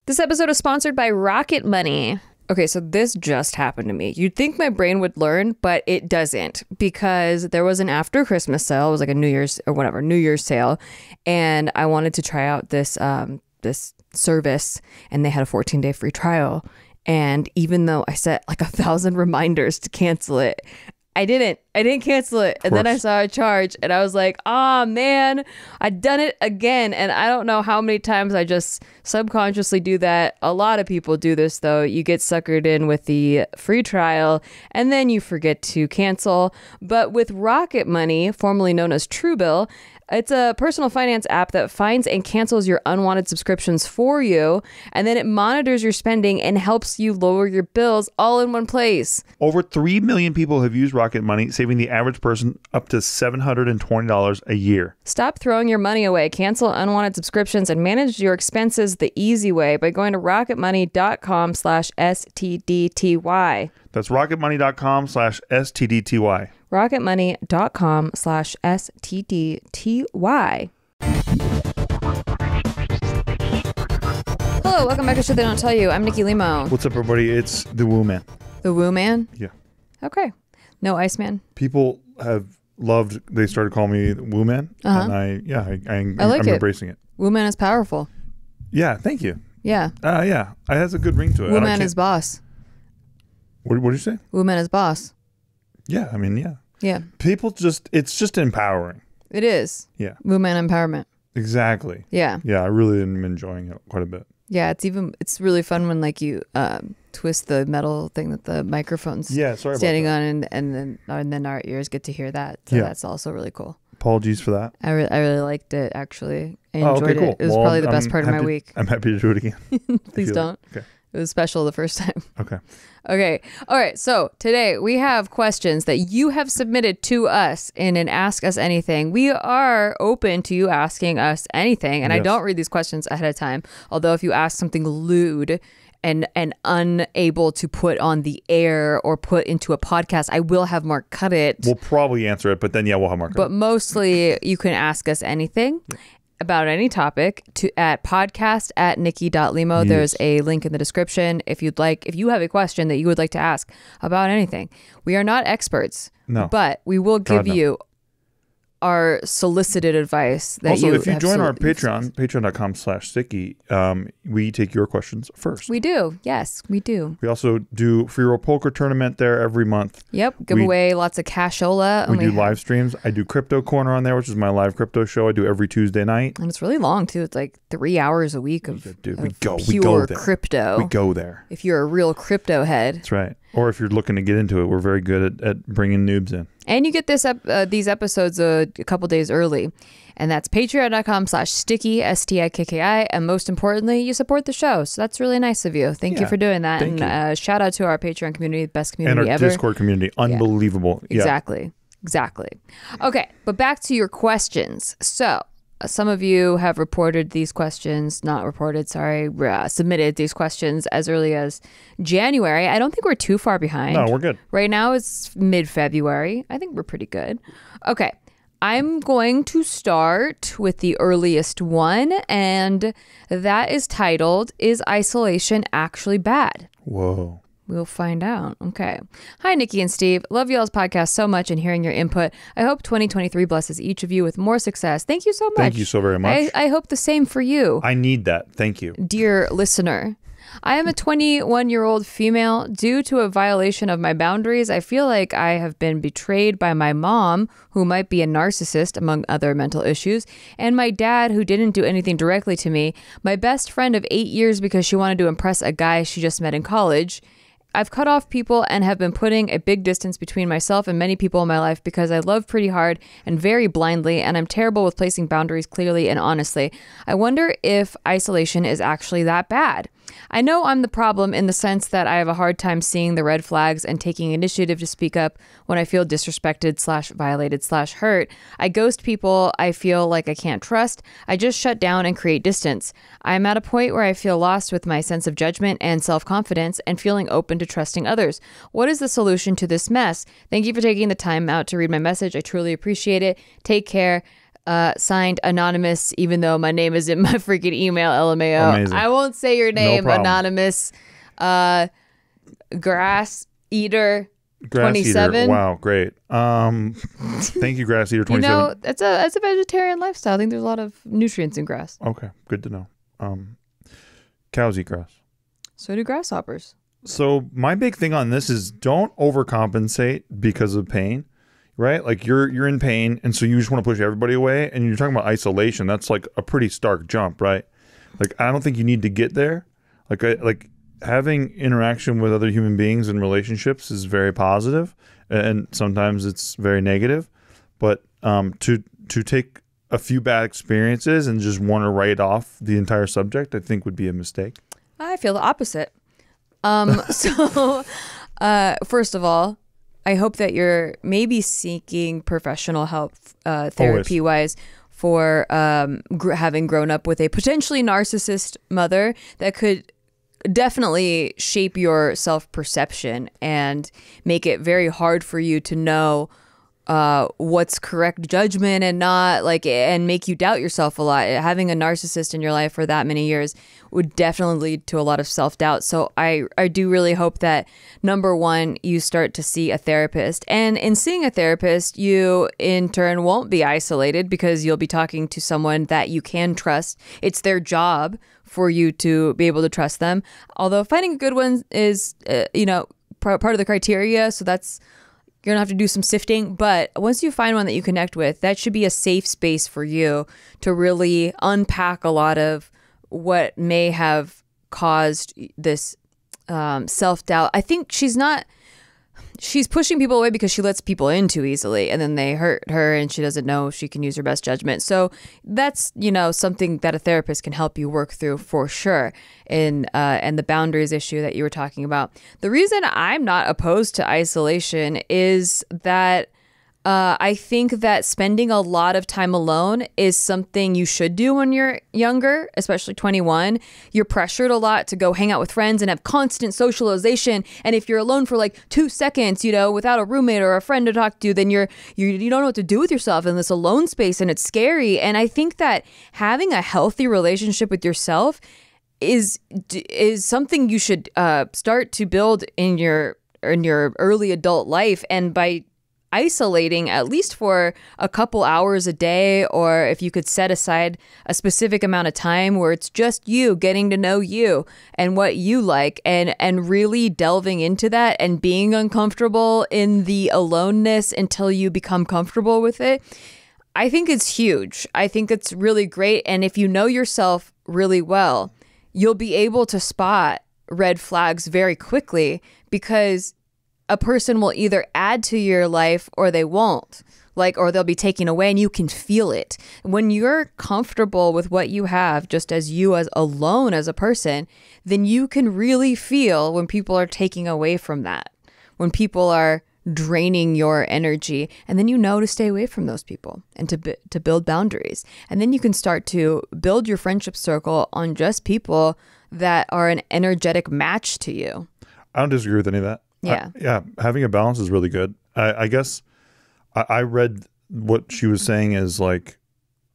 This episode is sponsored by Rocket Money. Okay, so this just happened to me. You'd think my brain would learn, but it doesn't, because there was an after Christmas sale. It was like a New Year's sale. And I wanted to try out this service, and they had a 14-day free trial. And even though I set like 1,000 reminders to cancel it, I didn't cancel it. And then I saw a charge and I was like, oh man, I've done it again. And I don't know how many times I just subconsciously do that. A lot of people do this though. You get suckered in with the free trial and then you forget to cancel. But with Rocket Money, formerly known as Truebill, it's a personal finance app that finds and cancels your unwanted subscriptions for you. And then it monitors your spending and helps you lower your bills all in one place. Over 3 million people have used Rocket Money, saving the average person up to $720 a year. Stop throwing your money away. Cancel unwanted subscriptions and manage your expenses the easy way by going to rocketmoney.com/STDTY. That's rocketmoney.com/STDTY. rocketmoney.com/STDTY. Hello, welcome back to Shit They Don't Tell You. I'm Nikki Limo. What's up, everybody? It's the Woo Man. The Woo Man? Yeah. Okay. No Iceman? People have loved, they started calling me the Woo Man. And I'm embracing it. Woo Man is powerful. Yeah, thank you. Yeah. Yeah. It has a good ring to it. Woo Man is boss. What did you say? Woo Man is boss. Yeah, I mean, yeah. Yeah. People it's just empowering. It is. Yeah. Woo Man empowerment. Exactly. Yeah. Yeah, I really am enjoying it quite a bit. Yeah, it's really fun when like you twist the metal thing that the microphone's standing on, and then our ears get to hear that. So that's also really cool. Apologies for that. I really liked it, actually. I enjoyed it. It was probably the best part of my week. I'm happy to do it again. Please don't. Okay. It was special the first time. Okay. Okay. All right. So today we have questions that you have submitted to us in an Ask Us Anything. We are open to you asking us anything. And I don't read these questions ahead of time. Although if you ask something lewd and unable to put on the air or put into a podcast, I will have Mark cut it. We'll probably answer it, but then we'll have Mark cut it. But mostly you can ask us anything. About any topic at podcast@nikki.limo. Yes. There's a link in the description if you have a question that you would like to ask about anything. We are not experts, but we will give you our solicited advice. Also, if you join our Patreon, patreon.com/sticky, we take your questions first. We do. Yes, we do. We also do free roll poker tournament there every month. Yep. Give away lots of cashola. We do live streams. I do Crypto Corner on there, which is my live crypto show. I do every Tuesday night. And it's really long, too. It's like 3 hours a week of pure crypto. We go there. If you're a real crypto head. That's right. Or if you're looking to get into it, we're very good at bringing noobs in. And you get these episodes a couple days early. And that's patreon.com/sticky, STIKKI. And most importantly, you support the show. So that's really nice of you. Thank you for doing that. Thank you. Shout out to our Patreon community, the best community ever. And our Discord community. Unbelievable. Yeah. Exactly. Okay, but back to your questions. So some of you have submitted these questions as early as January. I don't think we're too far behind. No, we're good. Right now it's mid-February. I think we're pretty good. Okay. I'm going to start with the earliest one, and that is titled, "Is Isolation Actually Bad?" Whoa. We'll find out. Okay. Hi, Nikki and Steve. Love y'all's podcast so much and hearing your input. I hope 2023 blesses each of you with more success. Thank you so much. Thank you so very much. I hope the same for you. I need that. Thank you. Dear listener. I am a 21-year-old female. Due to a violation of my boundaries, I feel like I have been betrayed by my mom, who might be a narcissist, among other mental issues, and my dad, who didn't do anything directly to me, my best friend of 8 years because she wanted to impress a guy she just met in college. I've cut off people and have been putting a big distance between myself and many people in my life because I love pretty hard and very blindly, and I'm terrible with placing boundaries clearly and honestly. I wonder if isolation is actually that bad. I know I'm the problem in the sense that I have a hard time seeing the red flags and taking initiative to speak up when I feel disrespected/violated/hurt. I ghost people I feel like I can't trust. I just shut down and create distance. I'm at a point where I feel lost with my sense of judgment and self-confidence and feeling open to trusting others. What is the solution to this mess? Thank you for taking the time out to read my message. I truly appreciate it. Take care. Signed anonymous, even though my name is in my freaking email, LMAO. Amazing. I won't say your name, problem. anonymous. Grass Eater Grass 27. Eater. Wow, great. Thank you, Grass Eater 27. You know, that's a vegetarian lifestyle. I think there's a lot of nutrients in grass. Okay, good to know. Cows eat grass. So do grasshoppers. So my big thing on this is don't overcompensate because of pain, right? Like you're in pain, and so you just want to push everybody away. And you're talking about isolation. That's like a pretty stark jump, right? Like I don't think you need to get there. Like having interaction with other human beings and relationships is very positive, and sometimes it's very negative. But to take a few bad experiences and just want to write off the entire subject, I think would be a mistake. I feel the opposite. So, first of all, I hope that you're maybe seeking professional help, therapy-wise, for having grown up with a potentially narcissist mother that could definitely shape your self-perception and make it very hard for you to know what's correct judgment and not, like, and make you doubt yourself a lot. Having a narcissist in your life for that many years would definitely lead to a lot of self-doubt. So I do really hope that, number one, you start to see a therapist, and in seeing a therapist, you in turn won't be isolated because you'll be talking to someone that you can trust. It's their job for you to be able to trust them. Although finding a good one is, part of the criteria. So that's, you're going to have to do some sifting. But once you find one that you connect with, that should be a safe space for you to really unpack a lot of what may have caused this self-doubt. I think she's pushing people away because she lets people in too easily, and then they hurt her and she doesn't know if she can use her best judgment. So that's, something that a therapist can help you work through for sure. And the boundaries issue that you were talking about. The reason I'm not opposed to isolation is that I think that spending a lot of time alone is something you should do when you're younger, especially 21. You're pressured a lot to go hang out with friends and have constant socialization. And if you're alone for like 2 seconds, without a roommate or a friend to talk to, then you don't know what to do with yourself in this alone space, and it's scary. And I think that having a healthy relationship with yourself is something you should start to build in your early adult life. And by isolating at least for a couple hours a day, or if you could set aside a specific amount of time where it's just you getting to know you and what you like, and really delving into that and being uncomfortable in the aloneness until you become comfortable with it. I think it's huge. I think it's really great. And if you know yourself really well, you'll be able to spot red flags very quickly, because a person will either add to your life or they won't, or they'll be taken away, and you can feel it. When you're comfortable with what you have, just as you as alone as a person, then you can really feel when people are taking away from that, when people are draining your energy, and then to stay away from those people and to build boundaries. And then you can start to build your friendship circle on just people that are an energetic match to you. I don't disagree with any of that. Yeah. Having a balance is really good. I guess I read what she was saying is like,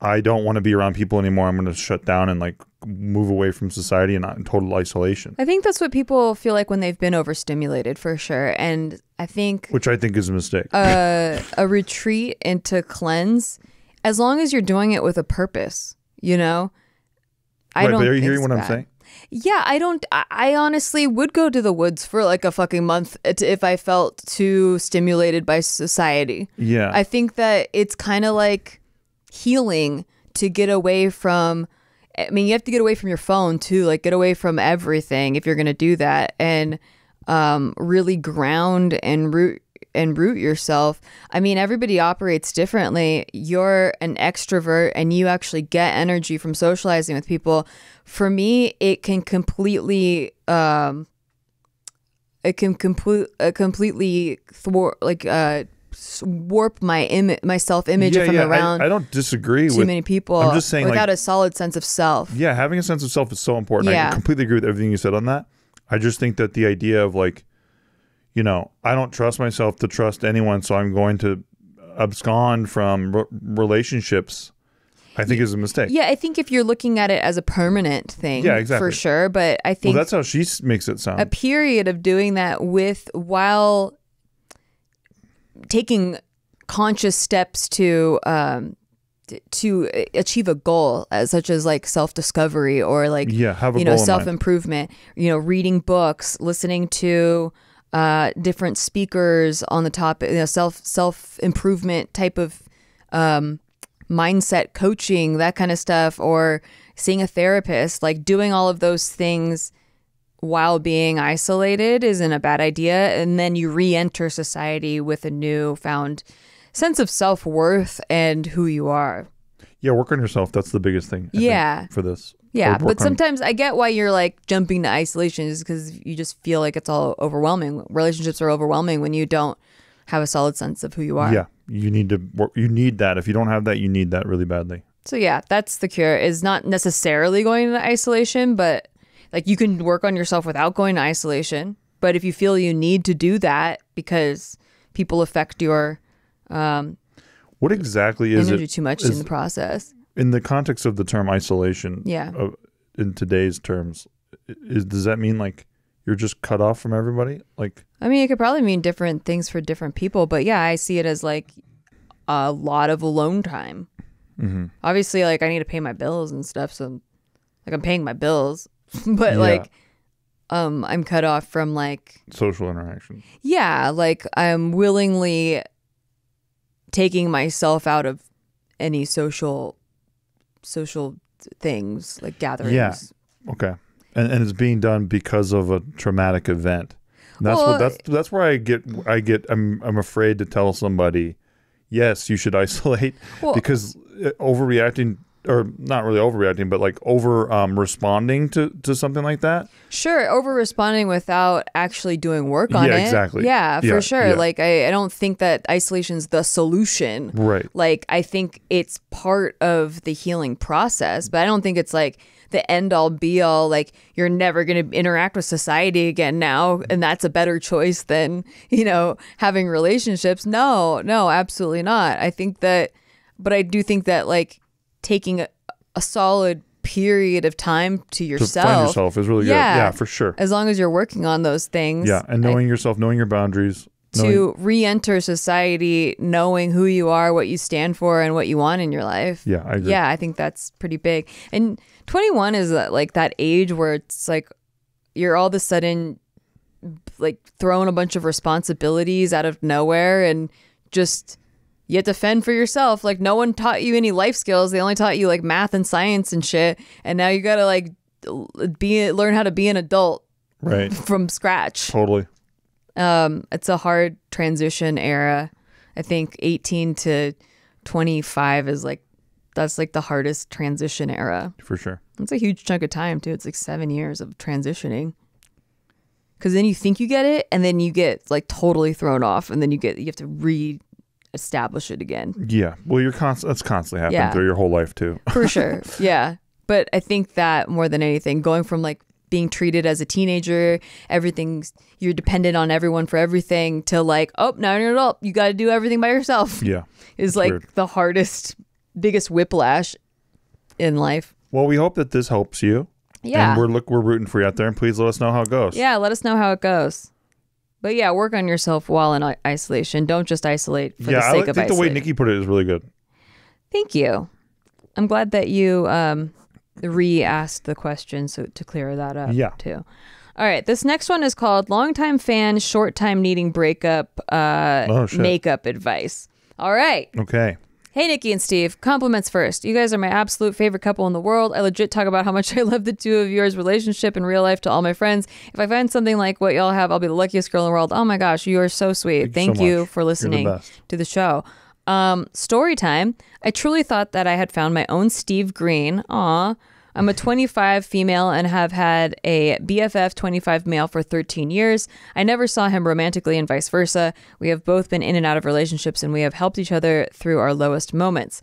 I don't want to be around people anymore. I'm going to shut down and move away from society and not in total isolation. I think that's what people feel like when they've been overstimulated, for sure. And I think, which I think is a mistake. A retreat into cleanse, as long as you're doing it with a purpose, I don't. But are you hearing what I'm saying? Yeah, I honestly would go to the woods for a fucking month if I felt too stimulated by society. Yeah. I think that it's kind of like healing to get away from, you have to get away from your phone too, get away from everything if you're going to do that, and really ground and root yourself. Everybody operates differently. You're an extrovert and you actually get energy from socializing with people. For me, it can completely thwart, warp my self-image if I'm around. I don't disagree too with many people. I'm just saying, without a solid sense of self. Yeah, having a sense of self is so important. Yeah. I completely agree with everything you said on that. I just think that the idea of I don't trust myself to trust anyone, so I'm going to abscond from relationships I think is a mistake. Yeah, I think if you're looking at it as a permanent thing, Yeah, exactly. for sure. But I think that's how she makes it sound. A period of doing that while taking conscious steps to achieve a goal, such as like self-discovery or like have a goal self-improvement. Reading books, listening to different speakers on the topic, self-improvement type of mindset coaching, that kind of stuff, or seeing a therapist. Like doing all of those things while being isolated isn't a bad idea, and then you re-enter society with a newfound sense of self-worth and who you are. Yeah, work on yourself. That's the biggest thing, I think, for this. Yeah, but sometimes I get why you're like jumping to isolation is because you just feel like it's all overwhelming. Relationships are overwhelming when you don't have a solid sense of who you are. Yeah, you need to work. You need that. If you don't have that, you need that really badly. So yeah, that's the cure, is not necessarily going into isolation, but like you can work on yourself without going to isolation. But if you feel you need to do that because people affect your what exactly is energy it too much in the process? In the context of the term isolation, in today's terms, does that mean like you're just cut off from everybody? Like, I mean, it could probably mean different things for different people, but yeah, I see it as like a lot of alone time. Mm-hmm. Obviously, like I need to pay my bills and stuff, so like I'm paying my bills, but like I'm cut off from like social interaction. Yeah, like I'm willingly taking myself out of any social things like gatherings. Yeah. Okay. And it's being done because of a traumatic event. That's where I'm afraid to tell somebody, yes, you should isolate, because overreacting, or not really overreacting, but like responding to something like that. Sure, over responding without actually doing work on it. Yeah, exactly. Yeah, for sure. Yeah. Like I don't think that isolation's the solution. Right. Like I think it's part of the healing process, but I don't think it's like the end all be all, like you're never going to interact with society again now, and that's a better choice than, having relationships. No, absolutely not. But I do think that like taking a solid period of time to yourself. To find yourself is really good. Yeah, for sure. As long as you're working on those things. Yeah, and knowing yourself, knowing your boundaries. To re-enter society, knowing who you are, what you stand for, and what you want in your life. Yeah, I agree. Yeah, I think that's pretty big. And 21 is like that age where it's like you're all of a sudden like throwing a bunch of responsibilities out of nowhere, and just you have to fend for yourself. Like no one taught you any life skills. They only taught you like math and science and shit. And now you got to like learn how to be an adult, right, from scratch. Totally. It's a hard transition era. I think 18 to 25 is like, that's like the hardest transition era. For sure. It's a huge chunk of time too. It's like 7 years of transitioning. Cause then you think you get it, and then you get like totally thrown off, and then you have to re-establish it again. Yeah. Well, that's constantly happening through your whole life too. For sure. Yeah. But I think that more than anything, going from like being treated as a teenager, you're dependent on everyone for everything, to like, oh, now you're an adult, you got to do everything by yourself. Yeah. Is like weird. The hardest, biggest whiplash in life. Well, we hope that this helps you. Yeah. And we're rooting for you out there, and please let us know how it goes. Yeah, let us know how it goes. But yeah, work on yourself while in isolation. Don't just isolate for the sake of isolating. I think the way Nikki put it is really good. Thank you. I'm glad that you re-asked the question to clear that up too. All right, this next one is called Longtime Fan, Short Time Needing Breakup Makeup Advice. All right. Okay. Hey, Nikki and Steve. Compliments first. You guys are my absolute favorite couple in the world. I legit talk about how much I love the two of yours relationship in real life to all my friends. If I find something like what y'all have, I'll be the luckiest girl in the world. Oh my gosh, you are so sweet. Thank you for listening to the show. Story time. I truly thought that I had found my own Steve Green. Aw. I'm a 25 female and have had a BFF 25 male for 13 years. I never saw him romantically and vice versa. We have both been in and out of relationships, and we have helped each other through our lowest moments.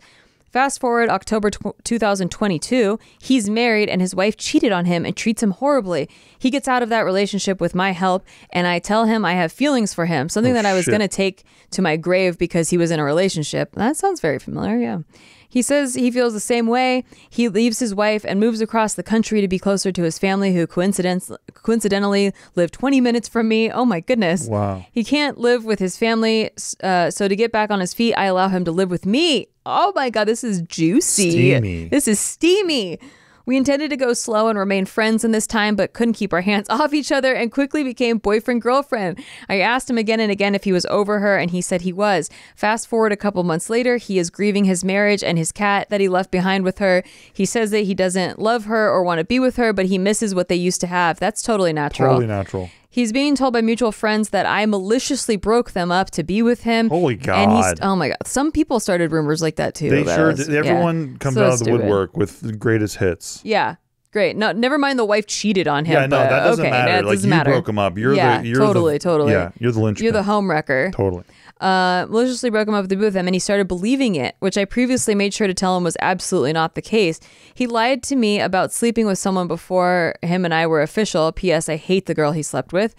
Fast forward October 2022, he's married and his wife cheated on him and treats him horribly. He gets out of that relationship with my help, and I tell him I have feelings for him, something that I was going to take to my grave because he was in a relationship. That sounds very familiar, yeah. He says he feels the same way. He leaves his wife and moves across the country to be closer to his family, who coincidentally live 20 minutes from me. Oh my goodness. Wow. He can't live with his family, so to get back on his feet, I allow him to live with me. Oh my God, this is juicy. Steamy. This is steamy. We intended to go slow and remain friends in this time, but couldn't keep our hands off each other and quickly became boyfriend-girlfriend. I asked him again and again if he was over her, and he said he was. Fast forward a couple months later, he is grieving his marriage and his cat that he left behind with her. He says that he doesn't love her or want to be with her, but he misses what they used to have. That's totally natural. Totally natural. He's being told by mutual friends that I maliciously broke them up to be with him. Holy God. And he's, oh my God. Some people started rumors like that too. They sure did. Everyone comes so out of the stupid. woodwork with the greatest hits. Yeah. Great. No, never mind the wife cheated on him. Yeah, no, but, that doesn't okay, matter. That Like, doesn't you matter. broke him up. You're totally. Yeah, you're the linchpin. You're the home wrecker. Totally. Maliciously broke him up to be with him, and he started believing it, which I previously made sure to tell him was absolutely not the case. He lied to me about sleeping with someone before him and I were official. P.S. I hate the girl he slept with.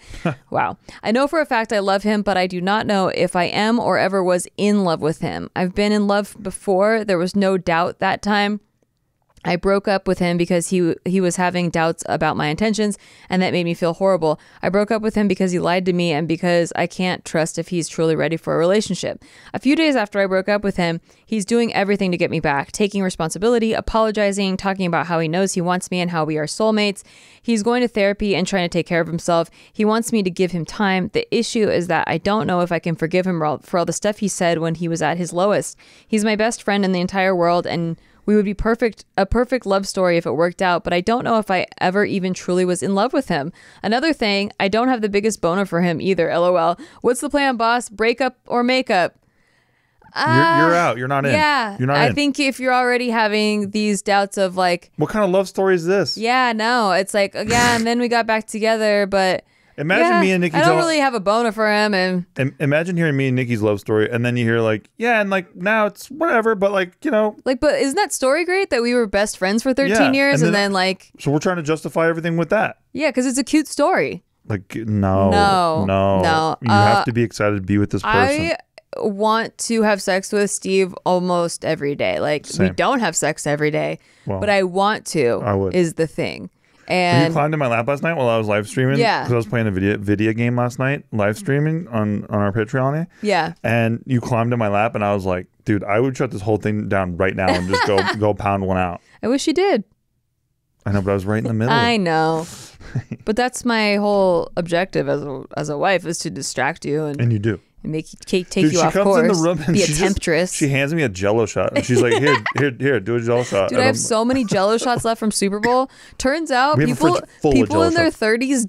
Wow. I know for a fact I love him, but I do not know if I am or ever was in love with him. I've been in love before. There was no doubt that time. I broke up with him because he was having doubts about my intentions, and that made me feel horrible. I broke up with him because he lied to me and because I can't trust if he's truly ready for a relationship. A few days after I broke up with him, he's doing everything to get me back, taking responsibility, apologizing, talking about how he knows he wants me and how we are soulmates. He's going to therapy and trying to take care of himself. He wants me to give him time. The issue is that I don't know if I can forgive him for all the stuff he said when he was at his lowest. He's my best friend in the entire world, and we would be a perfect love story if it worked out, but I don't know if I ever even truly was in love with him. Another thing, I don't have the biggest boner for him either, LOL. What's the plan, boss? Break up or make up? You're out. You're not in. Yeah. You're not I in. think if you're already having these doubts of like... What kind of love story is this? Yeah, no. It's like, yeah, and then we got back together, but... Imagine me and Nikki. I don't really have a boner for him, and imagine hearing me and Nikki's love story, and then you hear like, yeah, and like now it's whatever, but like like, but isn't that story great that we were best friends for 13 years, and then like, so we're trying to justify everything with that. Yeah, because it's a cute story. Like no. You have to be excited to be with this person. I want to have sex with Steve almost every day. Like Same. we don't have sex every day, Well, but I want to. I would. Is the thing. You And climbed in my lap last night while I was live streaming. Yeah. Because I was playing a video game last night, live streaming on our Patreon. yeah. And you climbed in my lap, and I was like, dude, I would shut this whole thing down right now and just go pound one out. I wish you did. I know, but I was right in the middle. I know. But that's my whole objective as a wife, is to distract you and you do. make you take Dude, you she off comes course. in the room and be a she temptress. She hands me a Jello shot, and she's like, "Here, do a Jello shot." Dude, And I have I'm- so many Jello shots left from Super Bowl. Turns out We have a fridge full of people Jell-O in their shots. 30s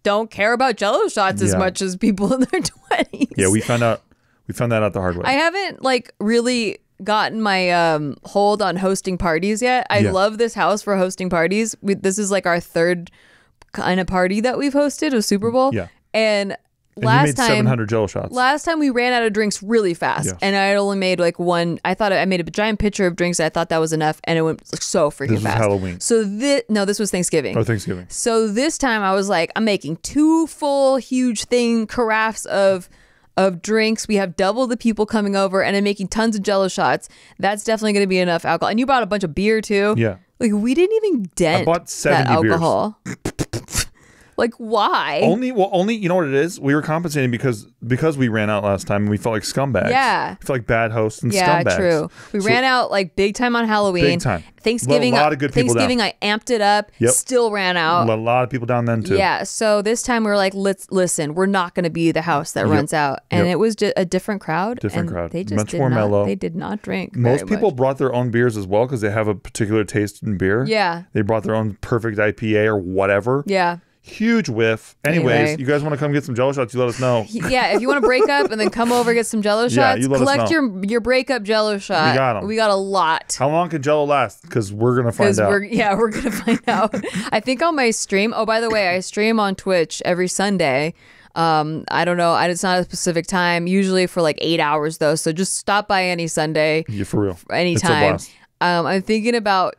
don't care about Jello shots as Yeah. much as people in their 20s. Yeah, we found that out the hard way. I haven't like really gotten my hold on hosting parties yet. I Yeah. love this house for hosting parties. This is like our third kind of party that we've hosted, a Super Bowl. Yeah. And and you last made time 700 Jello shots. Last time we ran out of drinks really fast, Yes. and I only made like one. I thought I made a giant pitcher of drinks. I thought that was enough, and it went so freaking This was fast. Halloween. So this was Thanksgiving. Oh, Thanksgiving. So this time I was like, I'm making 2 full huge carafes of drinks. We have double the people coming over, and I'm making tons of Jello shots. That's definitely going to be enough alcohol. And you bought a bunch of beer too. Yeah. Like we didn't even dent I bought 70 that beers. alcohol. Like why? Only you know what it is? We were compensating because we ran out last time and we felt like scumbags. Yeah. We felt like bad hosts and Yeah, scumbags. true. We ran out like big time on Halloween. Big time. Thanksgiving, A lot of good people Thanksgiving, I amped it up. Yep. Still ran out. A lot of people down then too. Yeah. So this time we were like, listen, we're not going to be the house that runs out, and Yep. it was just a different crowd. Different and crowd. They just Much did more not, mellow. They did not drink. Most very people much. brought their own beers as well because they have a particular taste in beer. Yeah. They brought their own perfect IPA or whatever. Yeah. Huge whiff. Anyways, Anyway. you guys want to come get some Jello shots? You let us know. Yeah, if you want to break up and then come over get some Jello shots, Yeah, you let us collect know. your breakup Jello shot. We got 'em. We got a lot. How long can Jello last? Because we're gonna find out. We're gonna find out. I think on my stream. Oh, by the way, I stream on Twitch every Sunday. I don't know. It's not a specific time. Usually for like 8 hours though. So just stop by any Sunday. Yeah, for real. Anytime. It's a blast. I'm thinking about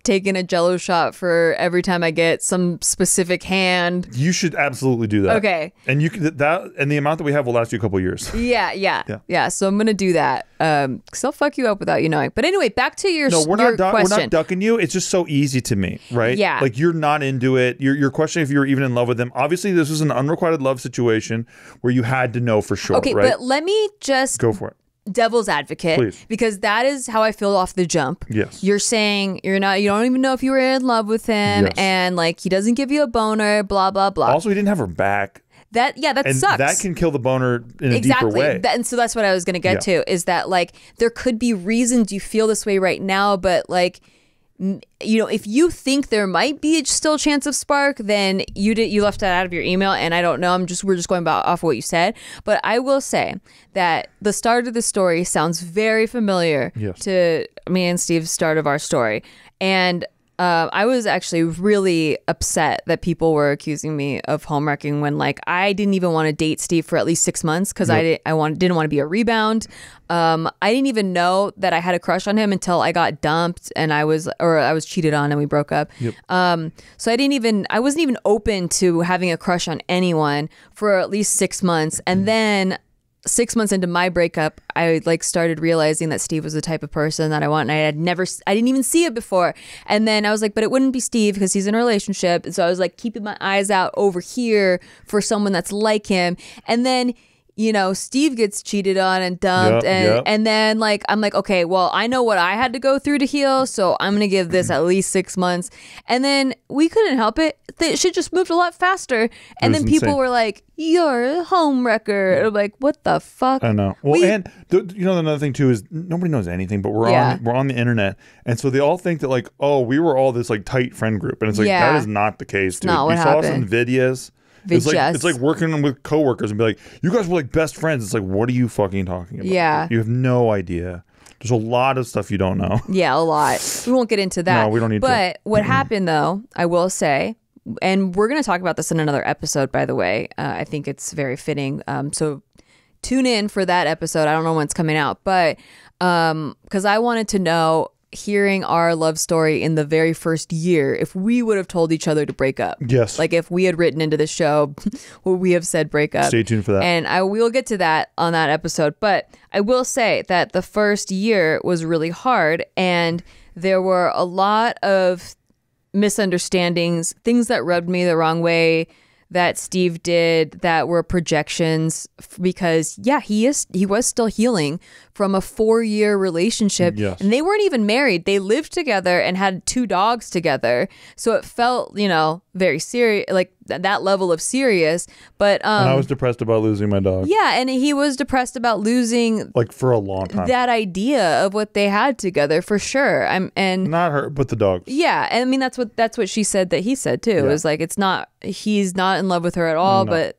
taking a Jello shot for every time I get some specific hand. You should absolutely do that. Okay. And you can and the amount that we have will last you a couple of years. Yeah. So I'm gonna do that. Cause I'll fuck you up without you knowing. But anyway, back to your No, we're your not question. we're not ducking you. It's just so easy to me, right? Yeah. Like you're not into it. You're questioning if you were even in love with them. Obviously, this was an unrequited love situation where you had to know for sure. Okay, right? but let me just Go for it. devil's advocate, Please. because that is how I feel off the jump. Yes. You're saying you don't even know if you were in love with him, Yes. and like he doesn't give you a boner, blah blah blah. Also, he didn't have her back. That And sucks. that can kill the boner in a deeper Exactly. way. And so that's what I was going to get to, is that like there could be reasons you feel this way right now, but like, if you think there might be still a chance of spark, then you left that out of your email, and I don't know. We're just going off of what you said. But I will say that the start of the story sounds very familiar to me and Steve's start of our story, and I was actually really upset that people were accusing me of homewrecking when like I didn't even want to date Steve for at least 6 months because I didn't want to be a rebound. I didn't even know that I had a crush on him until I got dumped and I was cheated on and we broke up. So I wasn't even open to having a crush on anyone for at least 6 months, and then 6 months into my breakup, I like started realizing that Steve was the type of person that I want, and I didn't even see it before. And then I was like, but it wouldn't be Steve because he's in a relationship. And so I was like keeping my eyes out over here for someone that's like him. And then, Steve gets cheated on and dumped. And then like, I'm like, okay, well, I know what I had to go through to heal. So I'm going to give this at least 6 months. And then we couldn't help it. The shit just moved a lot faster. And then people were like, you're a home wrecker. I'm like, what the fuck? I know. Well, and another thing too is nobody knows anything, but we're on the internet, and so they all think that like, oh, we were all this like tight friend group, and it's like that is not the case, dude. Not what you saw happened. some videos. It's like working with coworkers and be like, you guys were like best friends. It's like, what are you fucking talking about? Yeah. You have no idea. There's a lot of stuff you don't know. Yeah, a lot. We won't get into that. No, we don't need to. But what happened though, I will say, and we're going to talk about this in another episode, by the way. I think it's very fitting. So tune in for that episode. I don't know when it's coming out, but because I wanted to know, hearing our love story in the very first year, if we would have told each other to break up. Yes. Like if we had written into the show, would we have said break up? Stay tuned for that. And I will get to that on that episode. But I will say that the first year was really hard, and there were a lot of misunderstandings, things that rubbed me the wrong way that Steve did that were projections, because he was still healing from a 4-year relationship. Yes. And they weren't even married. They lived together and had 2 dogs together. So it felt, very serious, like that level of serious. But and I was depressed about losing my dog. Yeah, and he was depressed about losing, like, for a long time, that idea of what they had together, for sure. And not her, but the dog. Yeah, and I mean that's what she said that he said too. It was like, he's not in love with her at all, but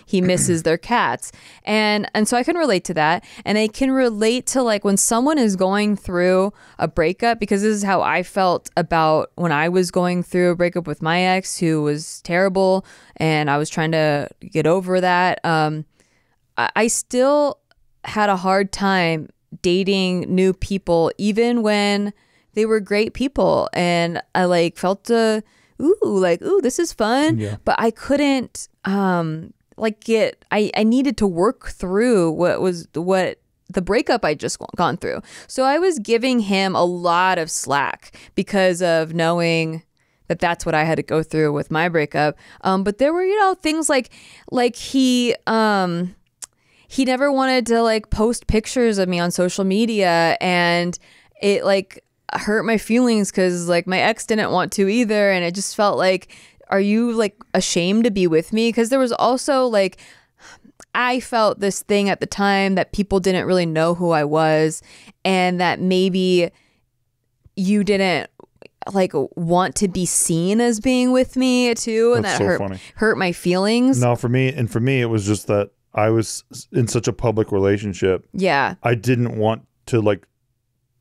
he misses their cats. And so I can relate to that, and I can relate to like when someone is going through a breakup, because this is how I felt about when I was going through a breakup with my ex, who was terrible, and I was trying to get over that. I still had a hard time dating new people, even when they were great people, and I like felt this is fun, but I couldn't I needed to work through what the breakup I just gone through. So I was giving him a lot of slack because of knowing that that's what I had to go through with my breakup. But there were, things like he never wanted to like post pictures of me on social media, and it like hurt my feelings because like my ex didn't want to either. And it just felt like, are you like ashamed to be with me? Because there was also like, I felt this thing at the time that people didn't really know who I was, and that maybe you didn't like want to be seen as being with me too, and That's that hurt my feelings. No, for me it was just that I was in such a public relationship. Yeah, I didn't want to like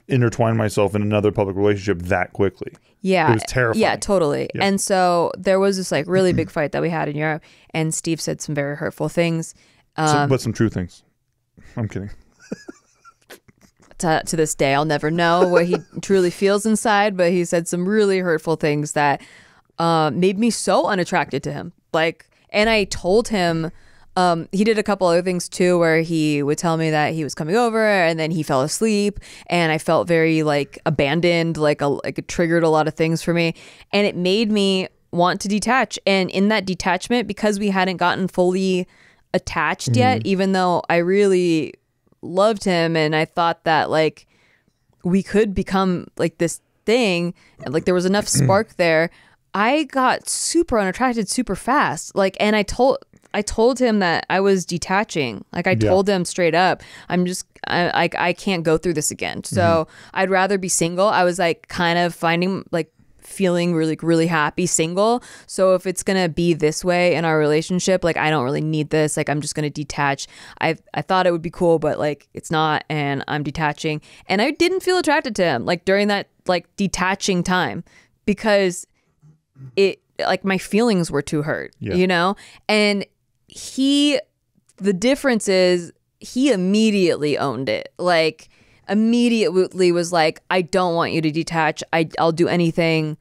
intertwine myself in another public relationship that quickly. Yeah, it was terrifying. Yeah, totally. Yeah. And so there was this like really big fight that we had in Europe, and Steve said some very hurtful things. But some true things. I'm kidding. to this day. I'll never know what he truly feels inside, but he said some really hurtful things that made me so unattracted to him. Like, and I told him, he did a couple other things too, where he would tell me that he was coming over and then he fell asleep, and I felt very like abandoned, like it triggered a lot of things for me, and it made me want to detach. And in that detachment, because we hadn't gotten fully attached yet, even though I really loved him and I thought that like we could become like this thing, and like there was enough spark there, I got super unattracted super fast. Like, and I told him that I was detaching. Like I told him straight up, I can't go through this again. So I'd rather be single. I was like kind of feeling really, really happy single. So if it's going to be this way in our relationship, like I don't really need this. Like I'm just going to detach. I thought it would be cool, but like it's not, and I'm detaching. And I didn't feel attracted to him like during that like detaching time, because it like my feelings were too hurt, you know? And the difference is he immediately owned it. Like immediately was like, I don't want you to detach. I'll do anything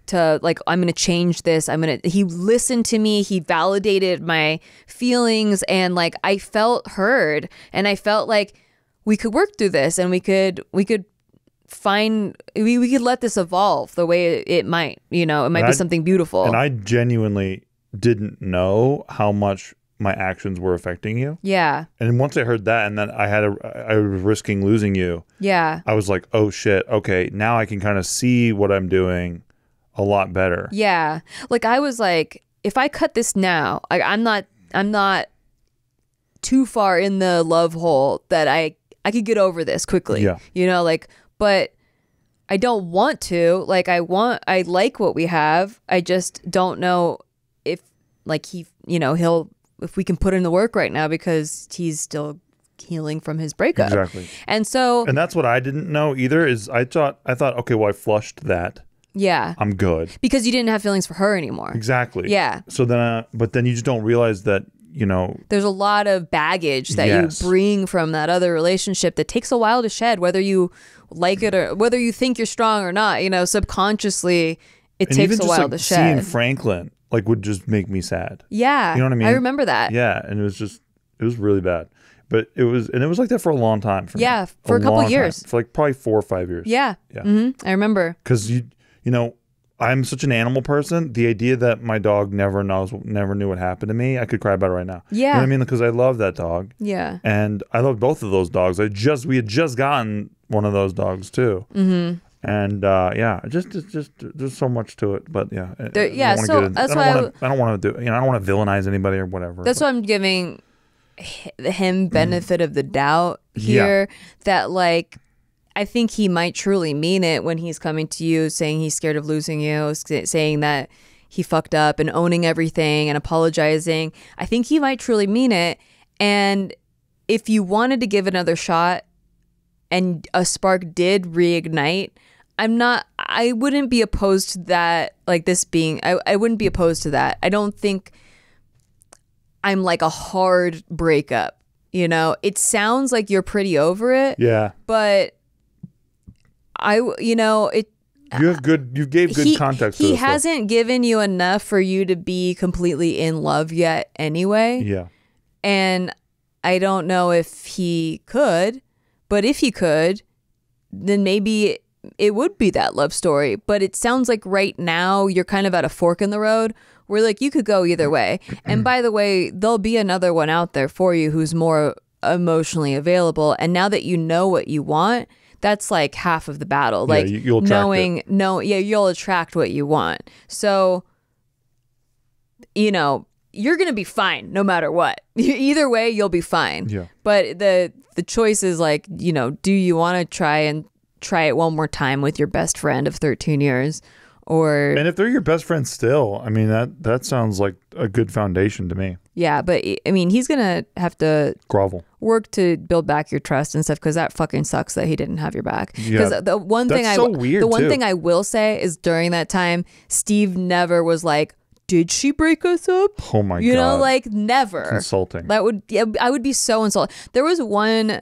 to like, I'm going to change this. He listened to me. He validated my feelings, and like, I felt heard, and I felt like we could work through this, and we could let this evolve the way it might, you know, it might be something beautiful. And I genuinely didn't know how much my actions were affecting you. Yeah. And once I heard that, and then I was risking losing you. Yeah. I was like, oh shit. Okay. Now I can kind of see what I'm doing a lot better. Yeah. Like I was like, if I cut this now, I'm not too far in the love hole that I could get over this quickly. Yeah. You know, like, but I don't want to. Like I like what we have. I just don't know if like if we can put in the work right now, because he's still healing from his breakup. Exactly. And that's what I didn't know either, is I thought, okay, well, I flushed that. Yeah. I'm good. Because you didn't have feelings for her anymore. Exactly. Yeah. So then, but then you just don't realize that, you know, there's a lot of baggage that you bring from that other relationship that takes a while to shed, whether you like it or whether you think you're strong or not, you know, subconsciously it takes a while to shed. Seeing Franklin like would just make me sad. Yeah. You know what I mean? I remember that. Yeah. And it was really bad. But it was like that for a long time for me. Yeah. For a couple years. For like probably 4 or 5 years. Yeah. Yeah. Mm-hmm. I remember. Because you know, I'm such an animal person. The idea that my dog never knew what happened to me, I could cry about it right now. Yeah. You know what I mean? Because I love that dog. Yeah. And I love both of those dogs. We had just gotten one of those dogs too. Mm-hmm. And just there's so much to it. But yeah. So that's why I don't want to do. You know, I don't want to villainize anybody or whatever. That's why I'm giving him benefit of the doubt here. That like, I think he might truly mean it when he's coming to you saying he's scared of losing you, saying that he fucked up and owning everything and apologizing. I think he might truly mean it. And if you wanted to give another shot and a spark did reignite, I wouldn't be opposed to that. Like this being, I wouldn't be opposed to that. I don't think I'm like a hard breakup, you know? It sounds like you're pretty over it. Yeah. But you gave good context to this. He hasn't given you enough for you to be completely in love yet anyway. Yeah. And I don't know if he could, but if he could, then maybe it would be that love story. But it sounds like right now you're kind of at a fork in the road where like you could go either way. And by the way, there'll be another one out there for you who's more emotionally available. And now that you know what you want, that's like half of the battle. Like you'll you'll attract what you want. So, you know, you're going to be fine no matter what. Either way, you'll be fine. Yeah. But the choice is like, you know, do you want to try it one more time with your best friend of 13 years? And if they're your best friend still, I mean, that sounds like a good foundation to me. Yeah, but I mean, he's going to have to work to build back your trust and stuff, because that fucking sucks that he didn't have your back. Because the one thing thing I will say is during that time, Steve never was like, did she break us up? Oh my God. You know, like never. It's insulting. I would be so insulted. There was one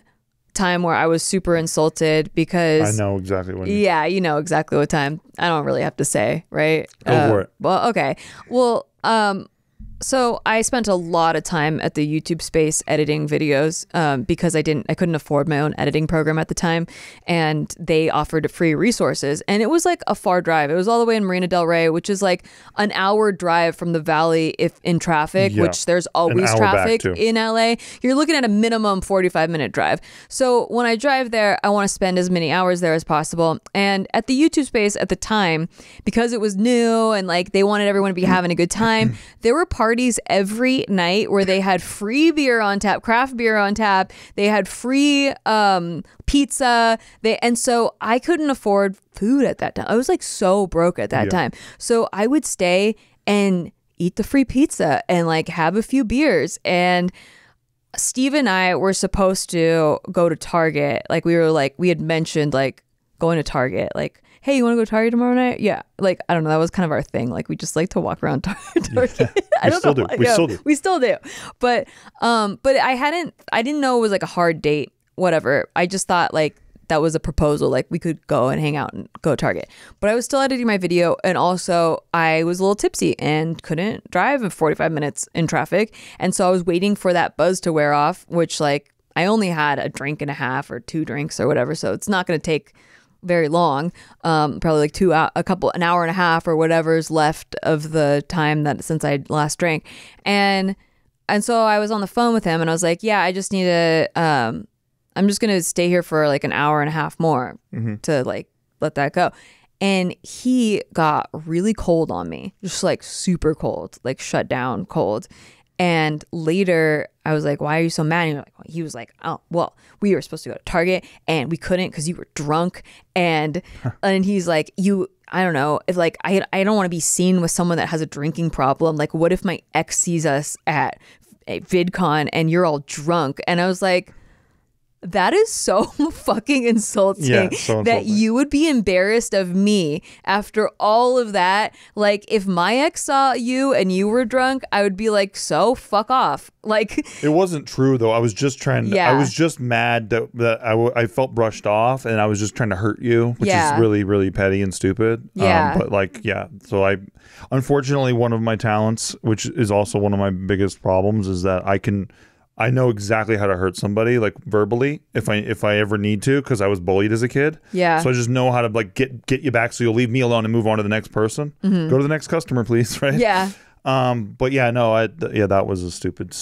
time where I was super insulted because I know exactly what. Yeah, you know exactly what time. I don't really have to say, right? Go for it. Well, okay. Well, so I spent a lot of time at the YouTube space editing videos because I couldn't afford my own editing program at the time, and they offered free resources, and it was like a far drive. It was all the way in Marina Del Rey, which is like an hour drive from the valley if in traffic, which there's always traffic in LA. You're looking at a minimum 45-minute drive. So when I drive there, I want to spend as many hours there as possible. And at the YouTube space at the time, because it was new and like they wanted everyone to be having a good time, there were parties every night where they had free beer on tap, craft beer on tap. They had free pizza. And so I couldn't afford food at that time. I was like so broke at that time. So I would stay and eat the free pizza and like have a few beers. And Steve and I were supposed to go to Target. Like we had mentioned like going to Target, like, hey, you want to go to Target tomorrow night? Yeah. Like, I don't know. That was kind of our thing. Like, we just like to walk around Target. We still do. But I didn't know it was like a hard date, whatever. I just thought like that was a proposal. Like we could go and hang out and go to Target. But I was still editing my video. And also I was a little tipsy and couldn't drive in 45 minutes in traffic. And so I was waiting for that buzz to wear off, which like I only had a drink and a half or 2 drinks or whatever. So it's not going to take very long, probably like an hour and a half or whatever's left of the time that since I last drank. And so I was on the phone with him and I was like, yeah, I just need to, I'm just going to stay here for like an hour and a half more to like let that go. And he got really cold on me, just like super cold, like shut down cold. And later I was like, why are you so mad? And he was like, oh, well, we were supposed to go to Target and we couldn't because you were drunk. And he's like, I don't know, if like, I don't want to be seen with someone that has a drinking problem. Like, what if my ex sees us at a VidCon and you're all drunk? And I was like, that is so fucking insulting that you would be embarrassed of me after all of that. Like, if my ex saw you and you were drunk, I would be like, so fuck off. Like, it wasn't true though. I was just trying to, I was just mad that I felt brushed off and I was just trying to hurt you, which is really, really petty and stupid. But like, so unfortunately, one of my talents, which is also one of my biggest problems, is that I know exactly how to hurt somebody, like verbally, if I ever need to, because I was bullied as a kid. Yeah. So I just know how to like get you back, so you'll leave me alone and move on to the next person. Go to the next customer, please. Right. Yeah. But yeah, no, that was a stupid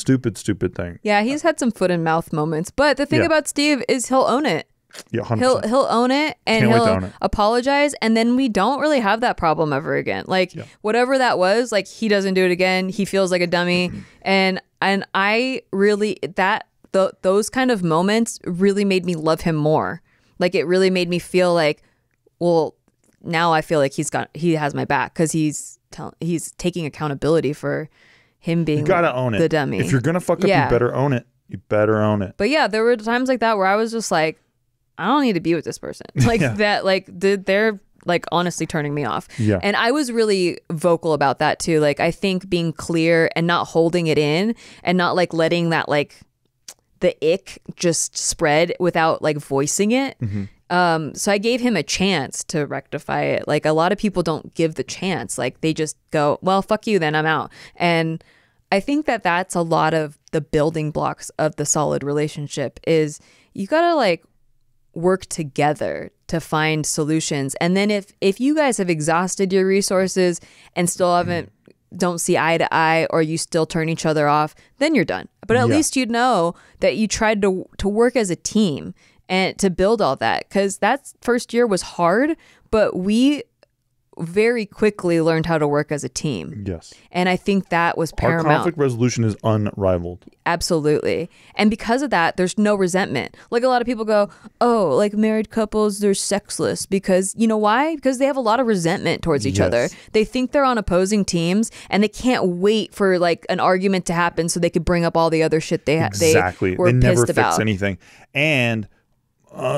thing. Yeah, he's had some foot and mouth moments, but the thing about Steve is he'll own it. Yeah, 100%. He'll own it and he'll apologize, and then we don't really have that problem ever again. Like whatever that was, like he doesn't do it again. He feels like a dummy, and I really those kind of moments really made me love him more. Like it really made me feel like, well, now I feel like he has my back because he's taking accountability for him being you gotta own it. The dummy. If you're gonna fuck up, you better own it. You better own it. But yeah, there were times like that where I was just like, I don't need to be with this person. Like that, like they're like honestly turning me off. Yeah. And I was really vocal about that too. Like I think being clear and not holding it in and not like letting that like the ick just spread without like voicing it. So I gave him a chance to rectify it. Like a lot of people don't give the chance. Like they just go, well, fuck you, then I'm out. And I think that that's a lot of the building blocks of the solid relationship is you gotta like work together to find solutions. And then if you guys have exhausted your resources and still don't see eye to eye, or you still turn each other off, then you're done. But at least you know that you tried to work as a team and to build all that, because that first year was hard, but we very quickly learned how to work as a team. Yes. And I think that was paramount. Our conflict resolution is unrivaled. Absolutely. And because of that, there's no resentment. Like a lot of people go, oh, like married couples, they're sexless because, you know why? Because they have a lot of resentment towards each other. They think they're on opposing teams and they can't wait for like an argument to happen so they could bring up all the other shit they were they never pissed about. Fix anything. And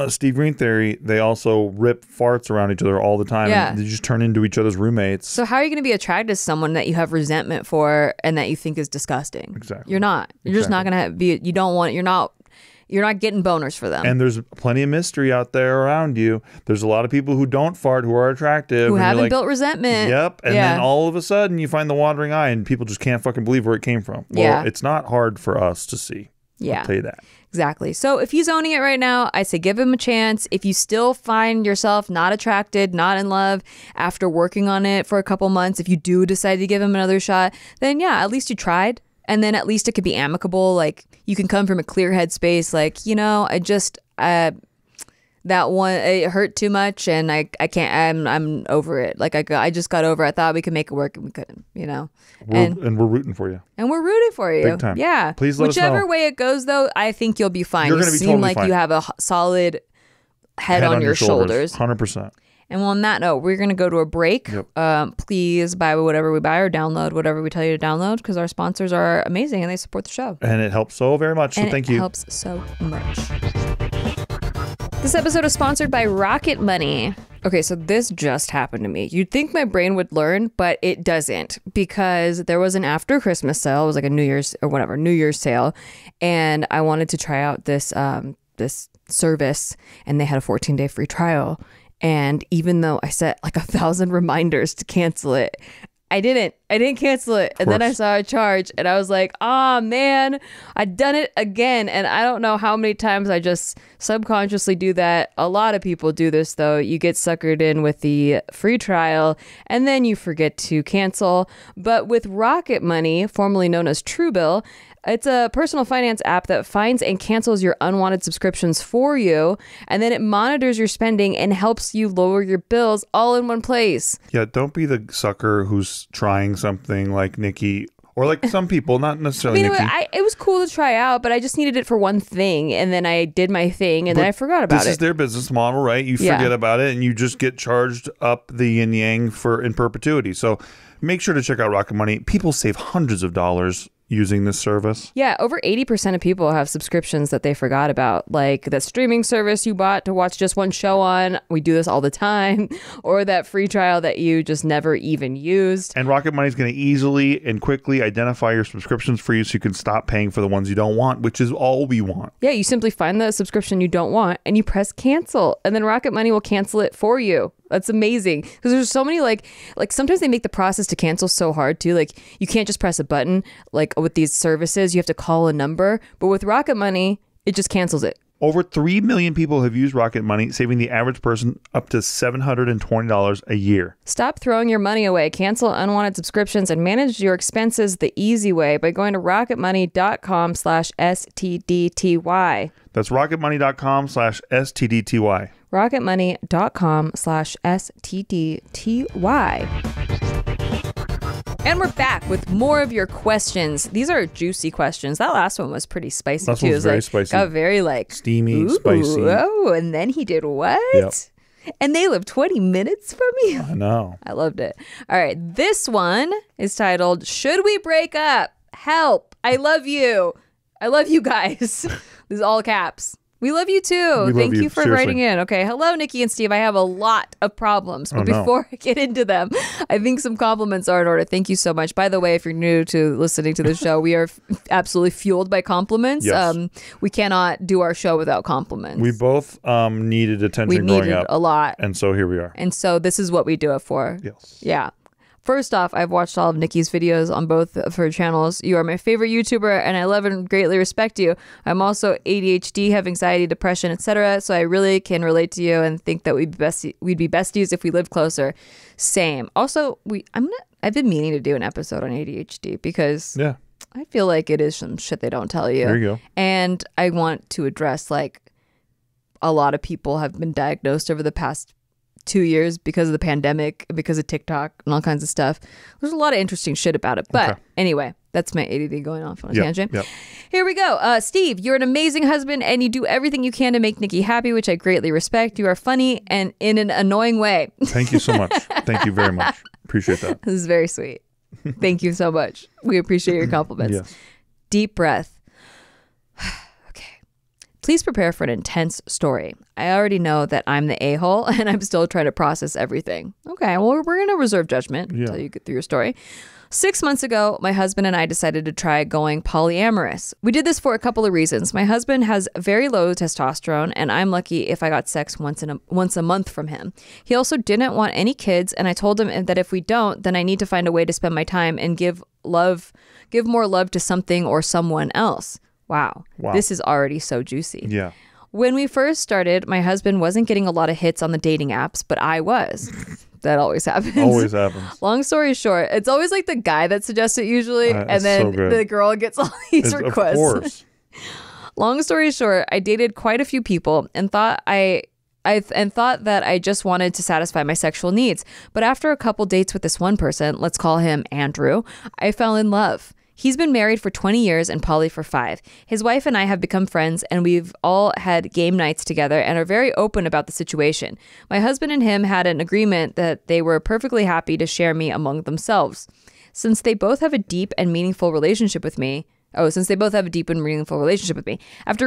Steve Green theory, they also rip farts around each other all the time. Yeah. And they just turn into each other's roommates. So how are you going to be attracted to someone that you have resentment for and that you think is disgusting? Exactly. You're not. You're just not going to be, you don't want, you're not, you're not getting boners for them. And there's plenty of mystery out there around you. There's a lot of people who don't fart, who are attractive. Who and haven't built resentment. Yep. And then all of a sudden you find the wandering eye and people just can't fucking believe where it came from. Well, it's not hard for us to see. Yeah. I'll tell you that. Exactly. So if he's owning it right now, I say give him a chance. If you still find yourself not attracted, not in love after working on it for a couple months, if you do decide to give him another shot, then yeah, at least you tried. And then at least it could be amicable. Like you can come from a clear headspace. Like, you know, I just, that one, it hurt too much and I can't, I'm over it. Like I just got over it. I thought we could make it work and we couldn't, you know. And we're rooting for you. And we're rooting for you. Big time. Yeah. Please let us know. Whichever way it goes though, I think you'll be fine. You're You going to be seem totally like fine. you have a solid head on your shoulders. 100%. And well, on that note, we're going to go to a break. Yep. Please buy whatever we buy or download whatever we tell you to download because our sponsors are amazing and they support the show. And it helps so very much. So thank you. It helps so much. This episode is sponsored by Rocket Money. Okay, so this just happened to me. You'd think my brain would learn, but it doesn't because there was an after Christmas sale. It was like a New Year's sale. And I wanted to try out this service and they had a 14-day free trial. And even though I set like 1,000 reminders to cancel it, I didn't cancel it. And then I saw a charge and I was like, oh man, I'd done it again. And I don't know how many times I just subconsciously do that. A lot of people do this though. You get suckered in with the free trial and then you forget to cancel. But with Rocket Money, formerly known as Truebill, it's a personal finance app that finds and cancels your unwanted subscriptions for you. And then it monitors your spending and helps you lower your bills all in one place. Yeah, don't be the sucker who's trying something like Nikki or like some people, not necessarily Nikki. It was cool to try out, but I just needed it for one thing. And then I did my thing and then I forgot about it. This is their business model, right? You forget about it and you just get charged up the yin yang in perpetuity. So make sure to check out Rocket Money. People save hundreds of dollars using this service. Yeah, over 80% of people have subscriptions that they forgot about, like that streaming service you bought to watch just one show on. We do this all the time. Or that free trial that you just never even used. And Rocket Money is going to easily and quickly identify your subscriptions for you so you can stop paying for the ones you don't want, which is all we want. Yeah, you simply find the subscription you don't want and you press cancel. And then Rocket Money will cancel it for you. That's amazing because there's so many like sometimes they make the process to cancel so hard too. Like you can't just press a button like with these services. You have to call a number. But with Rocket Money, it just cancels it. Over 3 million people have used Rocket Money, saving the average person up to $720 a year. Stop throwing your money away. Cancel unwanted subscriptions and manage your expenses the easy way by going to rocketmoney.com/STDTY. That's rocketmoney.com/STDTY. rocketmoney.com/STDTY. And we're back with more of your questions. These are juicy questions. That last one was pretty spicy that too. That was very spicy. Got very steamy, spicy. Oh, and then he did what? Yep. And they live 20 minutes from you. I know. I loved it. All right. This one is titled, Should We Break Up? Help. I love you. I love you guys. This is all caps. We love you too. Thank you for writing in. Okay. Hello, Nikki and Steve. I have a lot of problems. But before I get into them, I think some compliments are in order. Thank you so much. By the way, if you're new to listening to the show, we are absolutely fueled by compliments. Yes. We cannot do our show without compliments. We both needed attention growing up. A lot. And so here we are. And so this is what we do it for. Yes. Yeah. First off, I've watched all of Nikki's videos on both of her channels. You are my favorite YouTuber, and I love and greatly respect you. I'm also ADHD, have anxiety, depression, etc. So I really can relate to you and think that we'd be besties if we lived closer. Same. Also, I've been meaning to do an episode on ADHD because I feel like it is some shit they don't tell you. There you go. And I want to address like a lot of people have been diagnosed over the past 2 years because of the pandemic, because of TikTok and all kinds of stuff. There's a lot of interesting shit about it. But anyway, that's my ADD going off on a tangent. Yep. Here we go. Steve, you're an amazing husband and you do everything you can to make Nikki happy, which I greatly respect. You are funny and in an annoying way. Thank you so much. Thank you very much. Appreciate that. This is very sweet. Thank you so much. We appreciate your compliments. Yes. Deep breath. Please prepare for an intense story. I already know that I'm the a-hole and I'm still trying to process everything. Okay, well, we're going to reserve judgment until you get through your story. 6 months ago, my husband and I decided to try going polyamorous. We did this for a couple of reasons. My husband has very low testosterone, and I'm lucky if I got sex once a month from him. He also didn't want any kids, and I told him that if we don't, then I need to find a way to spend my time and give more love to something or someone else. Wow. This is already so juicy. Yeah. When we first started, my husband wasn't getting a lot of hits on the dating apps, but I was. That always happens. Always happens. Long story short, it's always like the guy that suggests it usually, and then the girl gets all these requests. Of course. Long story short, I dated quite a few people and thought that I just wanted to satisfy my sexual needs. But after a couple dates with this one person, let's call him Andrew, I fell in love. He's been married for 20 years and poly for 5. His wife and I have become friends, and we've all had game nights together and are very open about the situation. My husband and him had an agreement that they were perfectly happy to share me among themselves. Since they both have a deep and meaningful relationship with me, after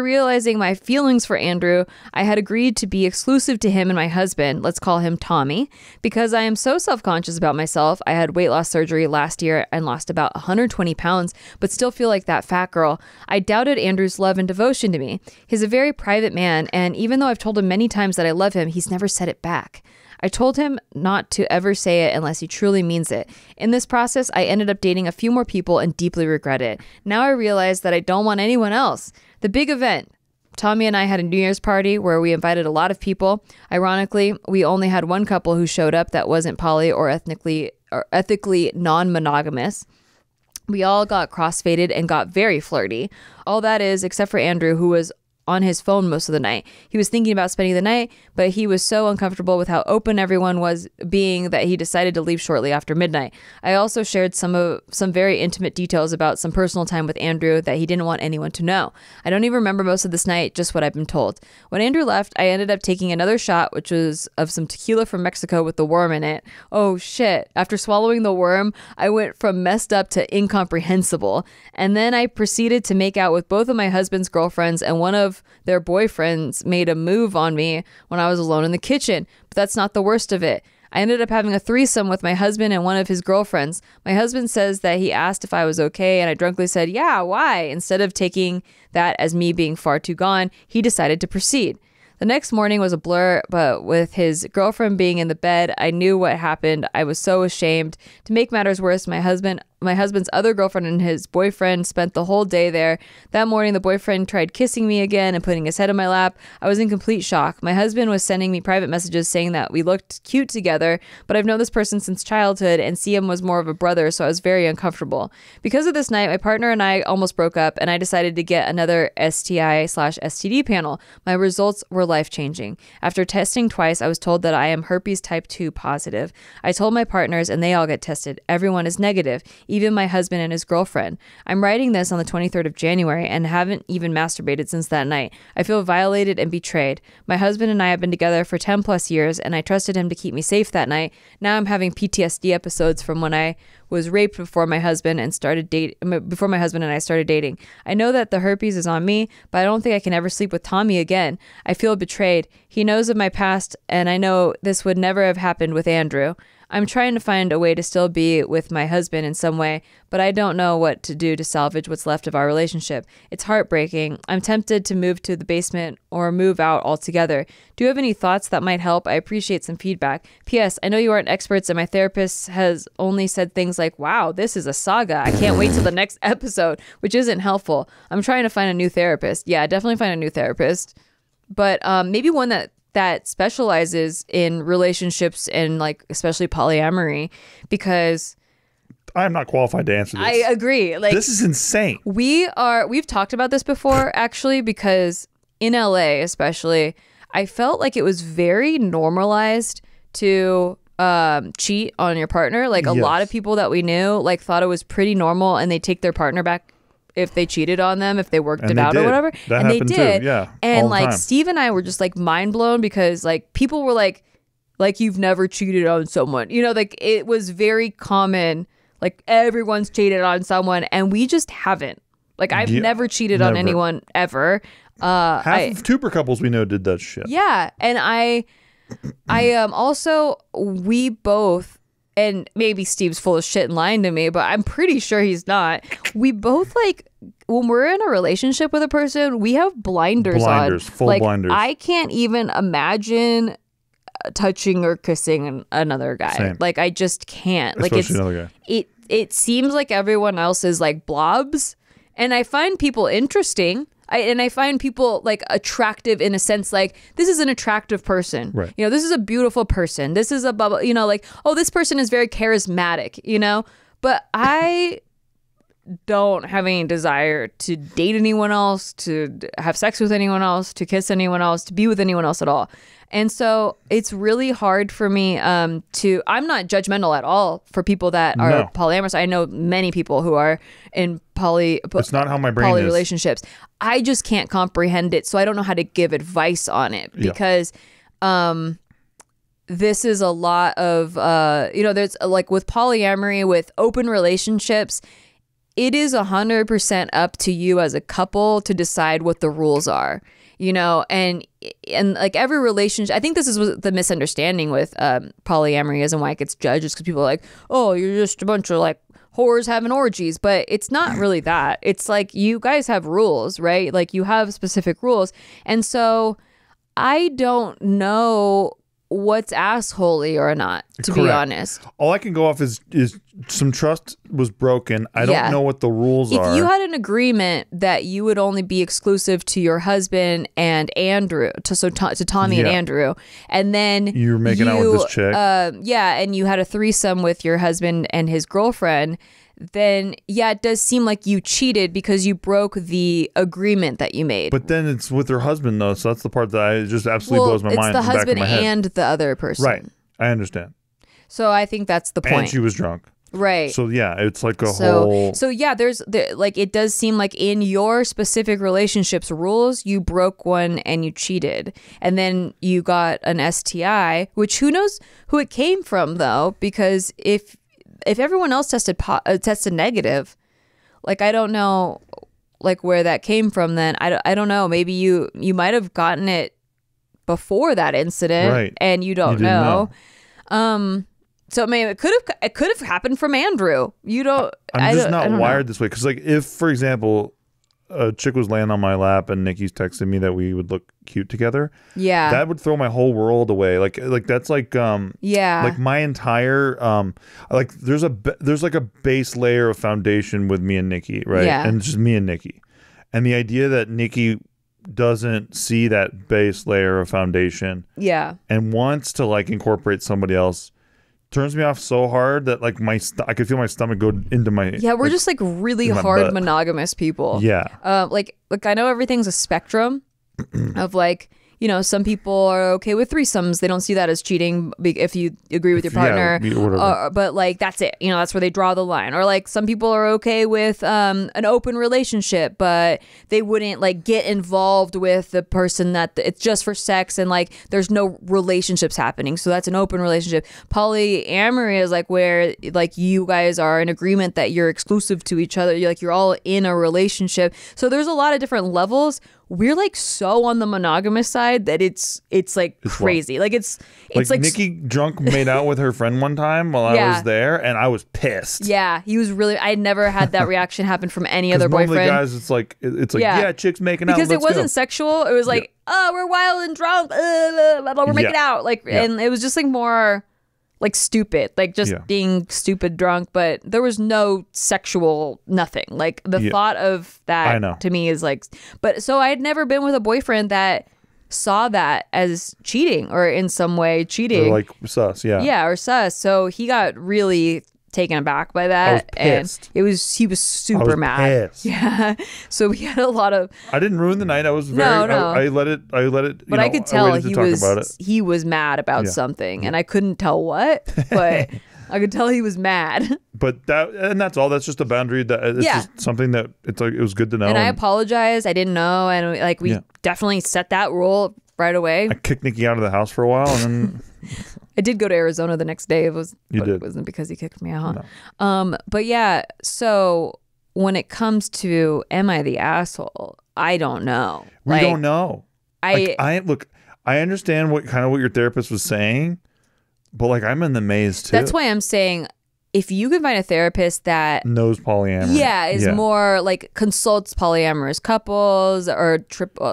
realizing my feelings for Andrew, I had agreed to be exclusive to him and my husband, let's call him Tommy, because I am so self-conscious about myself. I had weight loss surgery last year and lost about 120 pounds, but still feel like that fat girl. I doubted Andrew's love and devotion to me. He's a very private man, and even though I've told him many times that I love him, he's never said it back. I told him not to ever say it unless he truly means it. In this process, I ended up dating a few more people and deeply regret it. Now I realize that I don't want anyone else. The big event. Tommy and I had a New Year's party where we invited a lot of people. Ironically, we only had one couple who showed up that wasn't poly or ethically non-monogamous. We all got crossfaded and got very flirty. All that is, except for Andrew, who was on his phone most of the night. He was thinking about spending the night, but he was so uncomfortable with how open everyone was being that he decided to leave shortly after midnight. I also shared some very intimate details about some personal time with Andrew that he didn't want anyone to know. I don't even remember most of this night, just what I've been told. When Andrew left, I ended up taking another shot, which was of some tequila from Mexico with the worm in it. Oh shit. After swallowing the worm, I went from messed up to incomprehensible. And then I proceeded to make out with both of my husband's girlfriends, and one of their boyfriends made a move on me when I was alone in the kitchen. But that's not the worst of it. I ended up having a threesome with my husband and one of his girlfriends. My husband says that he asked if I was okay, and I drunkenly said, yeah, why? Instead of taking that as me being far too gone, he decided to proceed. The next morning was a blur, but with his girlfriend being in the bed, I knew what happened. I was so ashamed. To make matters worse, my husband's other girlfriend and his boyfriend spent the whole day there. That morning, the boyfriend tried kissing me again and putting his head in my lap. I was in complete shock. My husband was sending me private messages saying that we looked cute together, but I've known this person since childhood, and Siam was more of a brother, so I was very uncomfortable. Because of this night, my partner and I almost broke up, and I decided to get another STI/STD panel. My results were life-changing. After testing twice, I was told that I am herpes type 2 positive. I told my partners, and they all get tested. Everyone is negative, even my husband and his girlfriend. I'm writing this on the 23rd of January and haven't even masturbated since that night. I feel violated and betrayed. My husband and I have been together for 10 plus years, and I trusted him to keep me safe that night. Now I'm having PTSD episodes from when I was raped before my husband and I started dating. I know that the herpes is on me, but I don't think I can ever sleep with Tommy again. I feel betrayed. He knows of my past, and I know this would never have happened with Andrew. I'm trying to find a way to still be with my husband in some way, but I don't know what to do to salvage what's left of our relationship. It's heartbreaking. I'm tempted to move to the basement or move out altogether. Do you have any thoughts that might help? I appreciate some feedback. P.S. I know you aren't experts, and my therapist has only said things like, wow, this is a saga. I can't wait till the next episode, which isn't helpful. I'm trying to find a new therapist. Yeah, definitely find a new therapist. But maybe one that specializes in relationships and like especially polyamory, because I'm not qualified to answer this. I agree. Like, this is insane. We've talked about this before, actually, because in LA especially, I felt like it was very normalized to cheat on your partner. Like a lot of people that we knew like thought it was pretty normal, and they take their partner back if they cheated on them, if they worked it out or whatever. And they did. Too. Yeah. And like Steve and I were just like mind blown, because like people were like you've never cheated on someone. You know, like it was very common. Like everyone's cheated on someone, and we just haven't. Like I've never cheated on anyone ever. Half of tuber couples we know did that shit. Yeah. And I also, we both and maybe Steve's full of shit and lying to me, but I'm pretty sure he's not. We both like, when we're in a relationship with a person, we have blinders on. Full like, blinders. I can't even imagine touching or kissing another guy. Same. Like, I just can't. Especially another guy. It seems like everyone else is like blobs, and I find people interesting. I find people like attractive in a sense, like this is an attractive person. Right. You know, this is a beautiful person. This is a bubble, you know, like, oh, this person is very charismatic, you know, but I don't have any desire to date anyone else, to have sex with anyone else, to kiss anyone else, to be with anyone else at all. And so it's really hard for me I'm not judgmental at all for people that are polyamorous. I know many people who are in it's not how my brain poly is. relationships. I just can't comprehend it. So I don't know how to give advice on it because this is a lot of, there's like with polyamory, with open relationships, it is 100% up to you as a couple to decide what the rules are, you know, and like every relationship, I think this is the misunderstanding with polyamory is and why it gets judged is because people are like, oh, you're just a bunch of like whores having orgies, but it's not really that. It's like you guys have rules, right? Like you have specific rules. And so I don't know what's assholey or not, to be honest. All I can go off is some trust was broken. I don't know what the rules are. If you had an agreement that you would only be exclusive to your husband and Andrew, to Tommy and Andrew, and then you're making out with this chick, and you had a threesome with your husband and his girlfriend, then it does seem like you cheated because you broke the agreement that you made. But then it's with her husband though, so that's the part that just absolutely blows my mind. It's the husband and the other person. Right. I understand. So I think that's the point. And she was drunk. Right. So it's like a whole. So there's like it does seem like in your specific relationships rules, you broke one and you cheated, and then you got an STI, which who knows who it came from though, because if everyone else tested negative, like I don't know, like where that came from. Then I don't know. Maybe you might have gotten it before that incident, right? And you don't know. So maybe it could have happened from Andrew. You don't. I'm just not wired this way because, like, if for example, a chick was laying on my lap and Nikki's texting me that we would look cute together, that would throw my whole world away. Like that's like like my entire like there's like a base layer of foundation with me and Nikki, right? And it's just me and Nikki, and the idea that Nikki doesn't see that base layer of foundation, and wants to like incorporate somebody else, turns me off so hard that like I could feel my stomach go into my we're just like really hard monogamous people. Like I know everything's a spectrum of like, you know, some people are okay with threesomes. They don't see that as cheating if you agree with your partner. But like that's it. You know, that's where they draw the line. Or like some people are okay with an open relationship, but they wouldn't like get involved with the person that it's just for sex and like there's no relationships happening. So that's an open relationship. Polyamory is like where like you guys are in agreement that you're exclusive to each other. You're all in a relationship. So there's a lot of different levels. We're like so on the monogamous side that it's like crazy. Like it's like Nikki drunk made out with her friend one time while I was there, and I was pissed. Yeah, he was really. I never had that reaction happen from any other boyfriend. Normally, guys, it's like chicks making out because it wasn't sexual. It was like oh, we're wild and drunk, we're making out, like, and it was just like more like stupid, like just being stupid drunk, but there was no sexual nothing. Like the thought of that to me is like, but so I had never been with a boyfriend that saw that as cheating or in some way cheating. Or like sus, or sus. So he got really taken aback by that. I was pissed. And he was super mad. Pissed. Yeah. So we had a lot of. I didn't ruin the night. I was very. I let it. But I could tell he was mad about something, and I couldn't tell what, but I could tell he was mad. But that's all. That's just a boundary. That it's just something that it's like it was good to know. And I apologized. I didn't know, and like we definitely set that rule right away. I kicked Nikki out of the house for a while, and then. I did go to Arizona the next day. It did. Wasn't because he kicked me out. No. But yeah, so when it comes to am I the asshole? I don't know. We don't know. I understand what your therapist was saying, But like I'm in the maze too. That's why I'm saying if you can find a therapist that knows polyamory. Yeah, is more like consults polyamorous couples or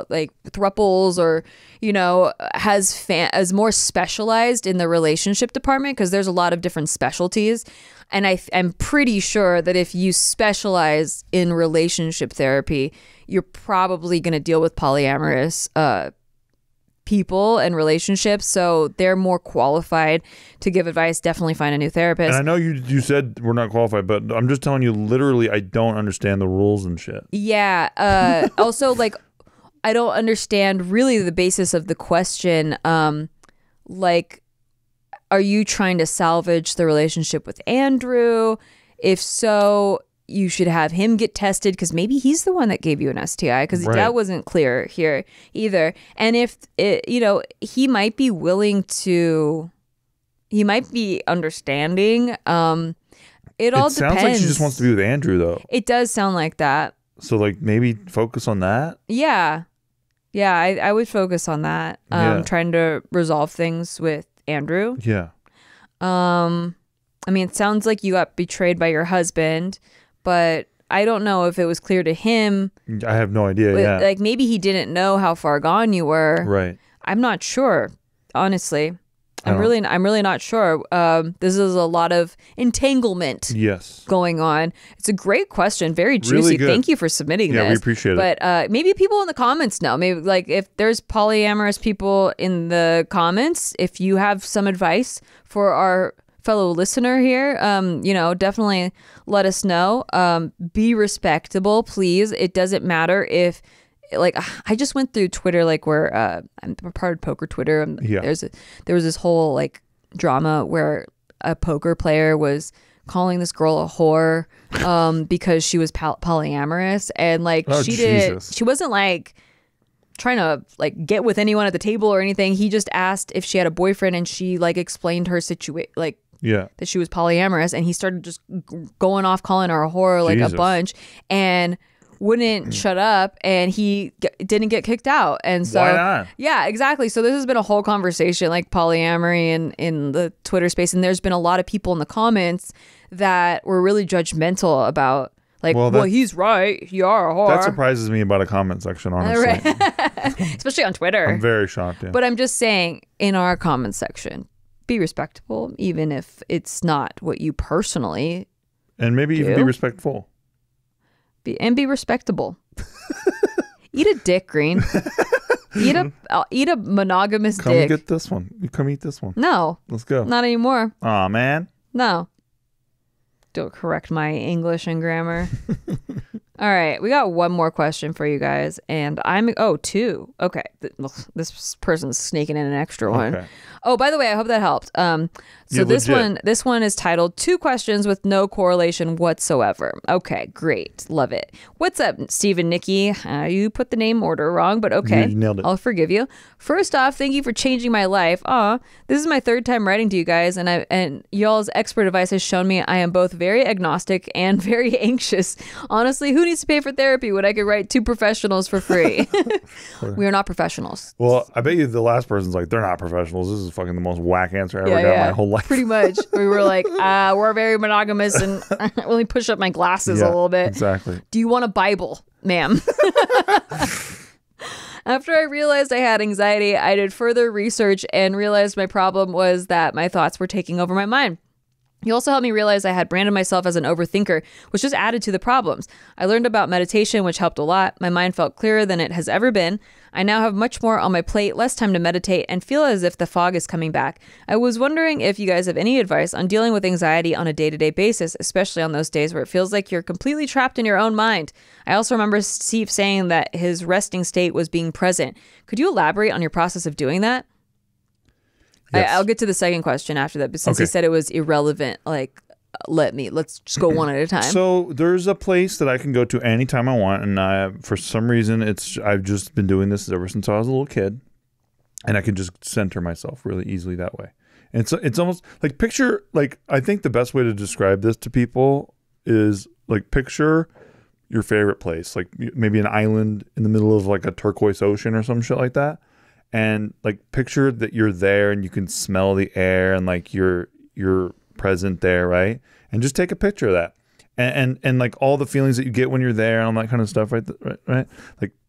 like thruples, or is more specialized in the relationship department, because there's a lot of different specialties, and I'm pretty sure that if you specialize in relationship therapy, you're probably going to deal with polyamorous people and relationships, so they're more qualified to give advice. Definitely find a new therapist. And I know you said we're not qualified, but I'm just telling you, literally, I don't understand the rules and shit. Yeah. Also, like, I don't understand really the basis of the question. Like, are you trying to salvage the relationship with Andrew? If so, you should have him get tested, because maybe he's the one that gave you an STI, because that wasn't clear here either. And if he might be willing to, he might be understanding. It all depends. Sounds like she just wants to be with Andrew, though. It does sound like that. So like maybe focus on that. Yeah, I would focus on that. Trying to resolve things with Andrew. Yeah. I mean, it sounds like you got betrayed by your husband, but I don't know if it was clear to him. I have no idea. Like maybe he didn't know how far gone you were. Right. I'm not sure, honestly. I'm really not sure. This is a lot of entanglement. Yes. Going on. It's a great question. Very juicy. Really good. Thank you for submitting this. Yeah, we appreciate it. But maybe people in the comments know. Maybe like if there's polyamorous people in the comments, if you have some advice for our fellow listener here, definitely let us know. Be respectable, please. It doesn't matter if, like, I just went through Twitter, like, where I'm a part of poker Twitter. There was this whole like drama where a poker player was calling this girl a whore because she was polyamorous, and like she wasn't like trying to like get with anyone at the table or anything. He just asked if she had a boyfriend, and she like explained her situation, like that she was polyamorous, and he started just going off calling her a whore like a bunch, and wouldn't shut up, and he didn't get kicked out. And so why not? Yeah, exactly. So this has been a whole conversation, like polyamory in the Twitter space, and there's been a lot of people in the comments that were really judgmental about, like, well he's right, you are a whore. That surprises me about a comment section, honestly. Right. Especially on Twitter. I'm very shocked. Yeah. But I'm just saying, in our comment section, be respectable, even if it's not what you personally and maybe even be respectful. Be respectable. Eat a dick, Green. Eat a monogamous dick. Come get this one. You come eat this one. No. Let's go. Not anymore. Aw, man. No. Don't correct my English and grammar. All right. We got one more question for you guys. And two. Okay. This person's sneaking in an extra one. Okay. Oh, by the way, I hope that helped. So this one is titled 2 questions with no correlation whatsoever. Okay, great. Love it. What's up, Steve and Nikki? You put the name order wrong, but okay. You nailed it. I'll forgive you. First off, thank you for changing my life. This is my 3rd time writing to you guys, and y'all's expert advice has shown me I am both very agnostic and very anxious. Honestly, who needs to pay for therapy when I could write 2 professionals for free? We are not professionals. Well, I bet you the last person's like, they're not professionals. This is fucking the most whack answer I ever got in my whole life. Pretty much. We were like, we're very monogamous, and let me push up my glasses a little bit. Exactly. Do you want a Bible, ma'am? After I realized I had anxiety, I did further research and realized my problem was that my thoughts were taking over my mind. You also helped me realize I had branded myself as an overthinker, which just added to the problems. I learned about meditation, which helped a lot. My mind felt clearer than it has ever been. I now have much more on my plate, less time to meditate, and feel as if the fog is coming back. I was wondering if you guys have any advice on dealing with anxiety on a day-to-day basis, especially on those days where it feels like you're completely trapped in your own mind. I also remember Steve saying that his resting state was being present. Could you elaborate on your process of doing that? Yes. I'll get to the second question after that, but since he said it was irrelevant, like, let's just go one at a time. So there's a place that I can go to anytime I want, and for some reason I've just been doing this ever since I was a little kid, and I can just center myself really easily that way. And so it's almost like I think the best way to describe this to people is like picture your favorite place, like maybe an island in the middle of like a turquoise ocean or some shit like that. and like picture that you're there and you can smell the air and like you're present there, right? And just take a picture of that, and like all the feelings that you get when you're there and all that kind of stuff, right?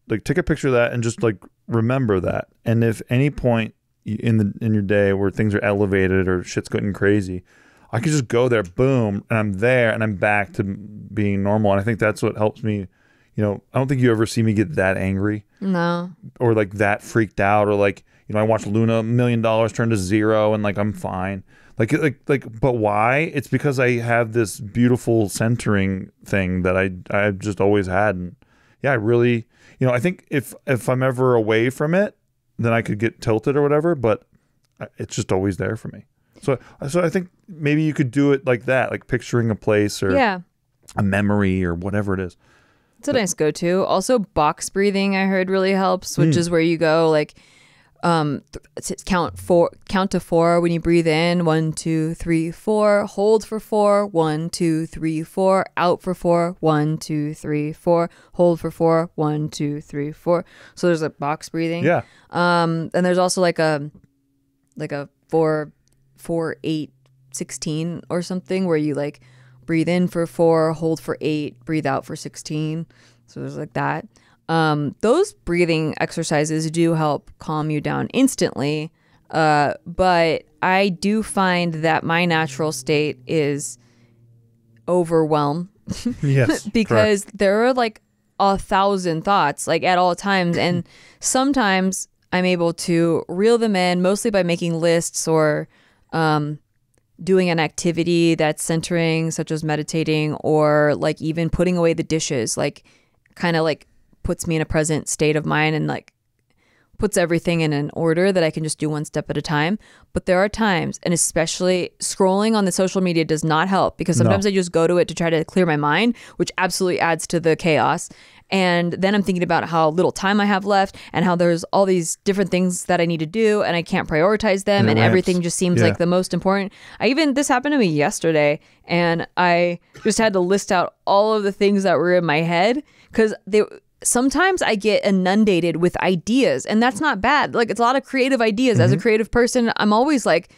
Like take a picture of that and just like remember that. And if any point in your day where things are elevated or shit's getting crazy, I can just go there, boom, and I'm there and I'm back to being normal. And I think that's what helps me. You know, I don't think you ever see me get that angry. No. Or like that freaked out, or like, you know, I watched Luna $1 million turn to zero and like I'm fine. Like, but why? It's because I have this beautiful centering thing that I've just always had. And yeah, I really, you know, I think if I'm ever away from it, then I could get tilted or whatever, but it's just always there for me. So I think maybe you could do it like that, like picturing a place or a memory or whatever it is. It's a nice go-to. Also, box breathing I heard really helps, which is where you go like count to 4 when you breathe in. 1, 2, 3, 4. Hold for 4. 1, 2, 3, 4. Out for 4. 1, 2, 3, 4. Hold for 4. 1, 2, 3, 4. So there's a box breathing. Yeah. And there's also like a 4, 8, 16 or something where you like breathe in for 4, hold for 8, breathe out for 16. So there's like that. Those breathing exercises do help calm you down instantly. But I do find that my natural state is overwhelm. Yes. Because correct. there are like 1,000 thoughts like at all times. And sometimes I'm able to reel them in mostly by making lists or doing an activity that's centering, such as meditating, or like even putting away the dishes, like kind of like puts me in a present state of mind and like puts everything in an order that I can just do one step at a time. But there are times, and especially scrolling on the social media does not help, because sometimes I just go to it to try to clear my mind, which absolutely adds to the chaos. And then I'm thinking about how little time I have left and how there's all these different things that I need to do and I can't prioritize them, and everything just seems like the most important. This happened to me yesterday, and I just had to list out all of the things that were in my head, because sometimes I get inundated with ideas, and that's not bad. Like, it's a lot of creative ideas. As a creative person, I'm always like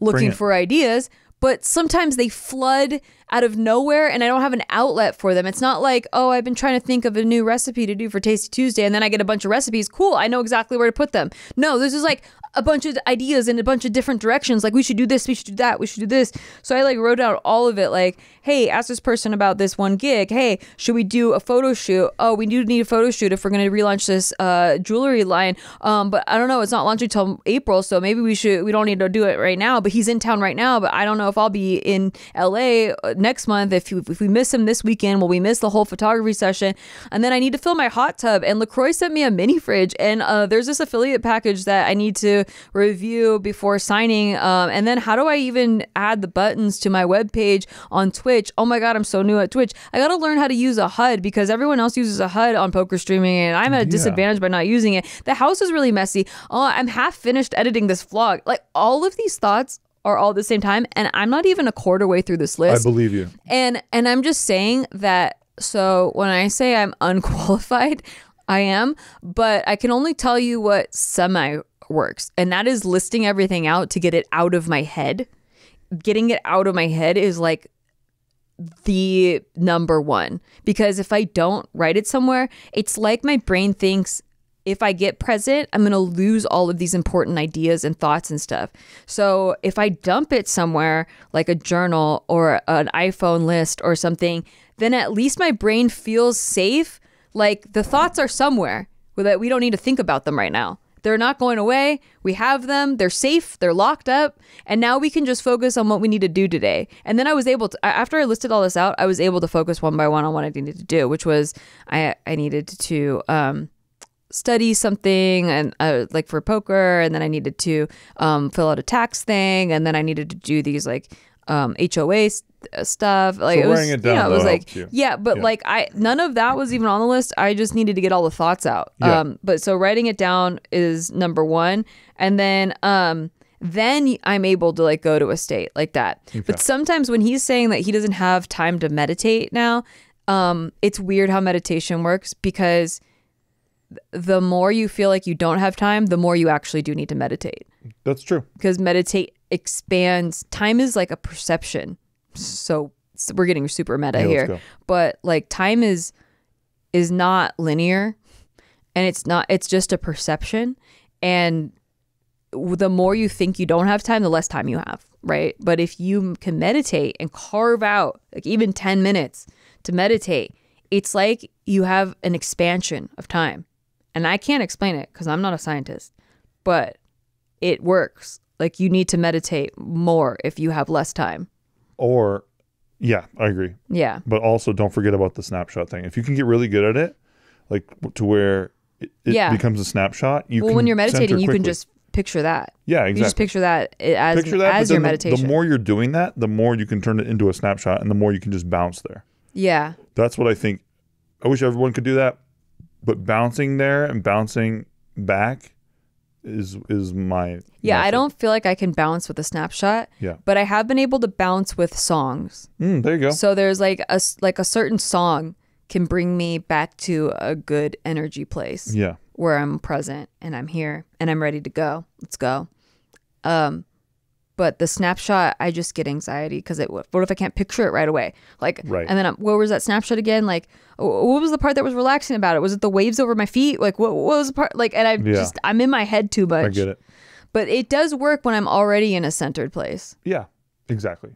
looking for ideas, but sometimes they flood out of nowhere and I don't have an outlet for them. It's not like, oh, I've been trying to think of a new recipe to do for Tasty Tuesday, and then I get a bunch of recipes. Cool, I know exactly where to put them. No, this is like a bunch of ideas in a bunch of different directions. Like, we should do this, we should do that, we should do this. So I like wrote out all of it. Like, hey, ask this person about this one gig. Hey, should we do a photo shoot? Oh, we do need a photo shoot if we're going to relaunch this jewelry line. But I don't know, it's not launching until April, so maybe we don't need to do it right now. But he's in town right now, but I don't know if I'll be in LA next month. If we miss him this weekend, will we miss the whole photography session? And then I need to fill my hot tub, and LaCroix sent me a mini fridge, and there's this affiliate package that I need to review before signing. And then how do I even add the buttons to my webpage on Twitch? Oh my God, I'm so new at Twitch. I got to learn how to use a HUD, because everyone else uses a HUD on poker streaming, and I'm at a disadvantage by not using it. The house is really messy. I'm half finished editing this vlog. Like, all of these thoughts are all at the same time, and I'm not even a quarter way through this list. I believe you. And I'm just saying that, so when I say I'm unqualified, I am, but I can only tell you what semi works, and that is listing everything out to get it out of my head. Getting it out of my head is like the number one, because if I don't write it somewhere, it's like my brain thinks if I get present, I'm going to lose all of these important ideas and thoughts and stuff. So if I dump it somewhere, like a journal or an iPhone list or something, then at least my brain feels safe. Like, the thoughts are somewhere that we don't need to think about them right now. They're not going away. We have them. They're safe. They're locked up. And now we can just focus on what we need to do today. And then I was able to, after I listed all this out, I was able to focus one by one on what I needed to do, which was I needed to study something, and like for poker, and then I needed to fill out a tax thing, and then I needed to do these like HOA stuff. Like, so it was, writing it down, it was like, but like none of that was even on the list. I just needed to get all the thoughts out. But so writing it down is number one, and then I'm able to like go to a state like that. Okay. But sometimes when he's saying that he doesn't have time to meditate now, it's weird how meditation works, because the more you feel like you don't have time, the more you actually do need to meditate. That's true. Because meditate expands. Time is like a perception. So we're getting super meta here. But like time is not linear, and it's just a perception. And the more you think you don't have time, the less time you have, right? But if you can meditate and carve out like even 10 minutes to meditate, it's like you have an expansion of time. And I can't explain it because I'm not a scientist, but it works. Like you need to meditate more if you have less time. Or, yeah, I agree. Yeah. But also don't forget about the snapshot thing. If you can get really good at it, like to where it becomes a snapshot, when you're meditating, you can just picture that. Yeah, exactly. You just picture that as your meditation. The more you're doing that, the more you can turn it into a snapshot, and the more you can just bounce there. Yeah. That's what I think. I wish everyone could do that, but bouncing there and bouncing back is my method. I don't feel like I can bounce with a snapshot. Yeah. But I have been able to bounce with songs. There you go. So there's like a certain song can bring me back to a good energy place. Yeah. Where I'm present and I'm here and I'm ready to go. Let's go. But the snapshot, I just get anxiety because what if I can't picture it right away? Like, right. And then what was that snapshot again? Like, what was the part that was relaxing about it? Was it the waves over my feet? Like, what was the part? Like, and I'm in my head too much. I get it. But it does work when I'm already in a centered place. Yeah, exactly.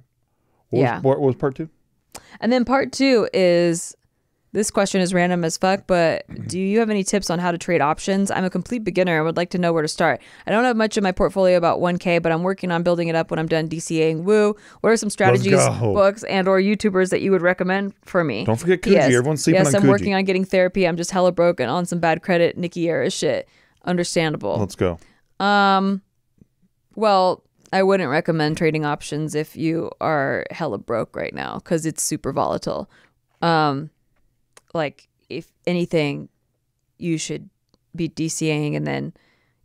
What was part 2? And then part 2 is, this question is random as fuck, but do you have any tips on how to trade options? I'm a complete beginner. I would like to know where to start. I don't have much in my portfolio, about 1K, but I'm working on building it up when I'm done DCAing. Woo. What are some strategies, books, and or YouTubers that you would recommend for me? Don't forget Coogee. Everyone's sleeping on Coogee. Yes, I'm working on getting therapy. I'm just hella broken on some bad credit Nikki era shit. Understandable. Let's go. Well, I wouldn't recommend trading options if you are hella broke right now because it's super volatile. Like if anything, you should be DCAing and then,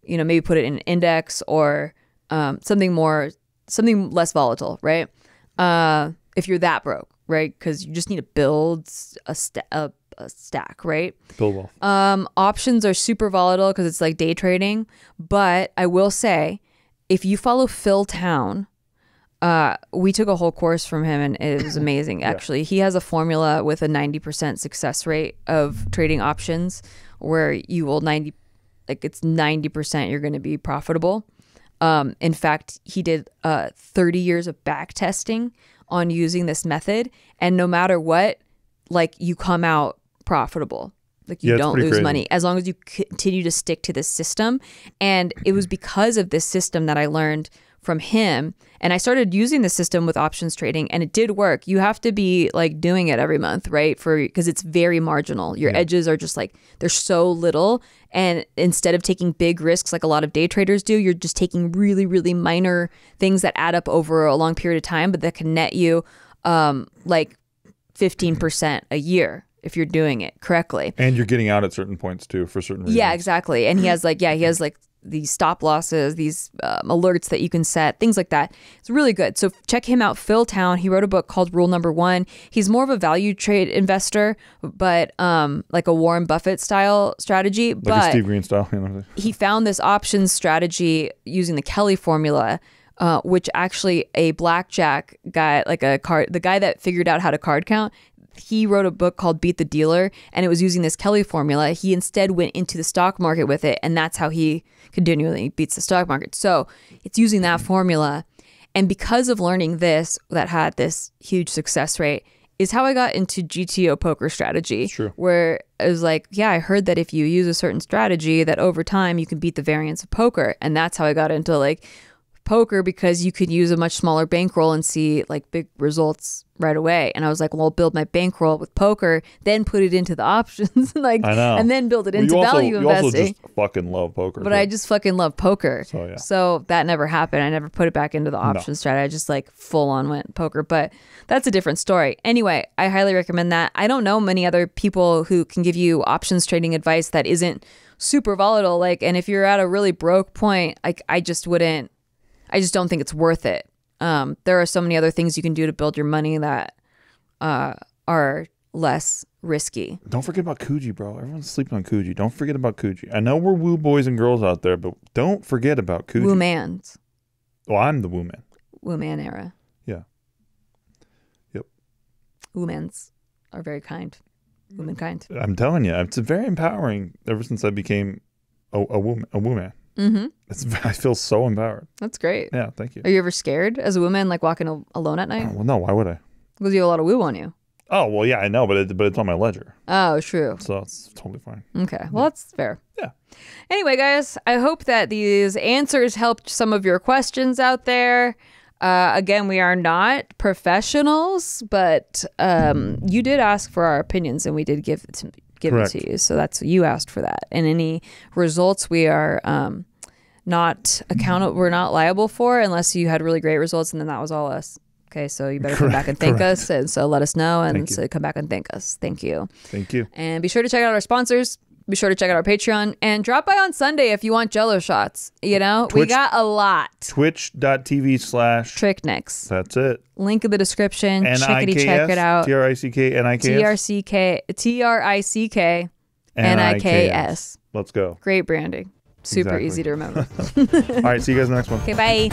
maybe put it in an index or something less volatile, right? If you're that broke, right? Because you just need to build a stack, right? Build wealth. Options are super volatile because it's like day trading. But I will say, if you follow Phil Town, we took a whole course from him and it was amazing. Actually, he has a formula with a 90% success rate of trading options where you will it's 90% you're going to be profitable. In fact, he did 30 years of back testing on using this method, and no matter what, like you come out profitable. Like you don't lose money as long as you continue to stick to this system. And it was because of this system that I learned from him. And I started using the system with options trading and it did work. You have to be like doing it every month, right? Because it's very marginal. Your edges are just like, they're so little. And instead of taking big risks like a lot of day traders do, you're just taking really, really minor things that add up over a long period of time, but that can net you like 15% a year if you're doing it correctly. And you're getting out at certain points too for certain reasons. Yeah, exactly. And he has these stop losses, these alerts that you can set, things like that. It's really good. So check him out, Phil Town. He wrote a book called Rule Number 1. He's more of a value trade investor, but like a Warren Buffett style strategy. Like a Steve Green style. He found this options strategy using the Kelly formula, which actually a blackjack guy, the guy that figured out how to card count, he wrote a book called Beat the Dealer, and it was using this Kelly formula. He instead went into the stock market with it, and that's how he continually beats the stock market. So it's using that formula. And because of learning this, that had this huge success rate, is how I got into GTO poker strategy. True. Where it was like, yeah, I heard that if you use a certain strategy, that over time you can beat the variance of poker. And that's how I got into like poker, because you could use a much smaller bankroll and see like big results right away. And I was like, well, I'll build my bankroll with poker, then put it into the options, like, I know. and then build it into value investing. You also just fucking love poker. But I just fucking love poker. So, yeah. So that never happened. I never put it back into the option strategy. I just like full on went poker. But that's a different story. Anyway, I highly recommend that. I don't know many other people who can give you options trading advice that isn't super volatile. Like, and if you're at a really broke point, I just don't think it's worth it. There are so many other things you can do to build your money that are less risky. Don't forget about Coogee, bro. Everyone's sleeping on Coogee. Don't forget about Coogee. I know we're woo boys and girls out there, but don't forget about Coogee. Woo mans. Well, I'm the woo man. Woo man era. Yeah. Yep. Woomans are very kind. Womankind. I'm telling you, it's very empowering ever since I became a woo man. Mm-hmm. I feel so empowered. That's great. Yeah, thank you. Are you ever scared as a woman, like walking alone at night? Oh, well, no, why would I? Because you have a lot of woo on you. Oh, well, yeah, I know, but it's on my ledger. Oh, true. So it's totally fine. Okay. Well, that's fair. Yeah. Anyway, guys, I hope that these answers helped some of your questions out there. Again, we are not professionals, but you did ask for our opinions, and we did give it to you. So that's you asked for that. And any results we are not accountable, we're not liable for, unless you had really great results, and then that was all us. Okay, so you better come back and thank us, and so let us know, and so come back and thank us. Thank you. Thank you. And be sure to check out our sponsors. Be sure to check out our Patreon, and drop by on Sunday if you want Jell-O shots. You know, we got a lot. Twitch.tv/TrickNicks. That's it. Link in the description. Check it out. TRICK Let's go. Great branding. Super easy to remember. All right, see you guys in the next one. Okay, bye.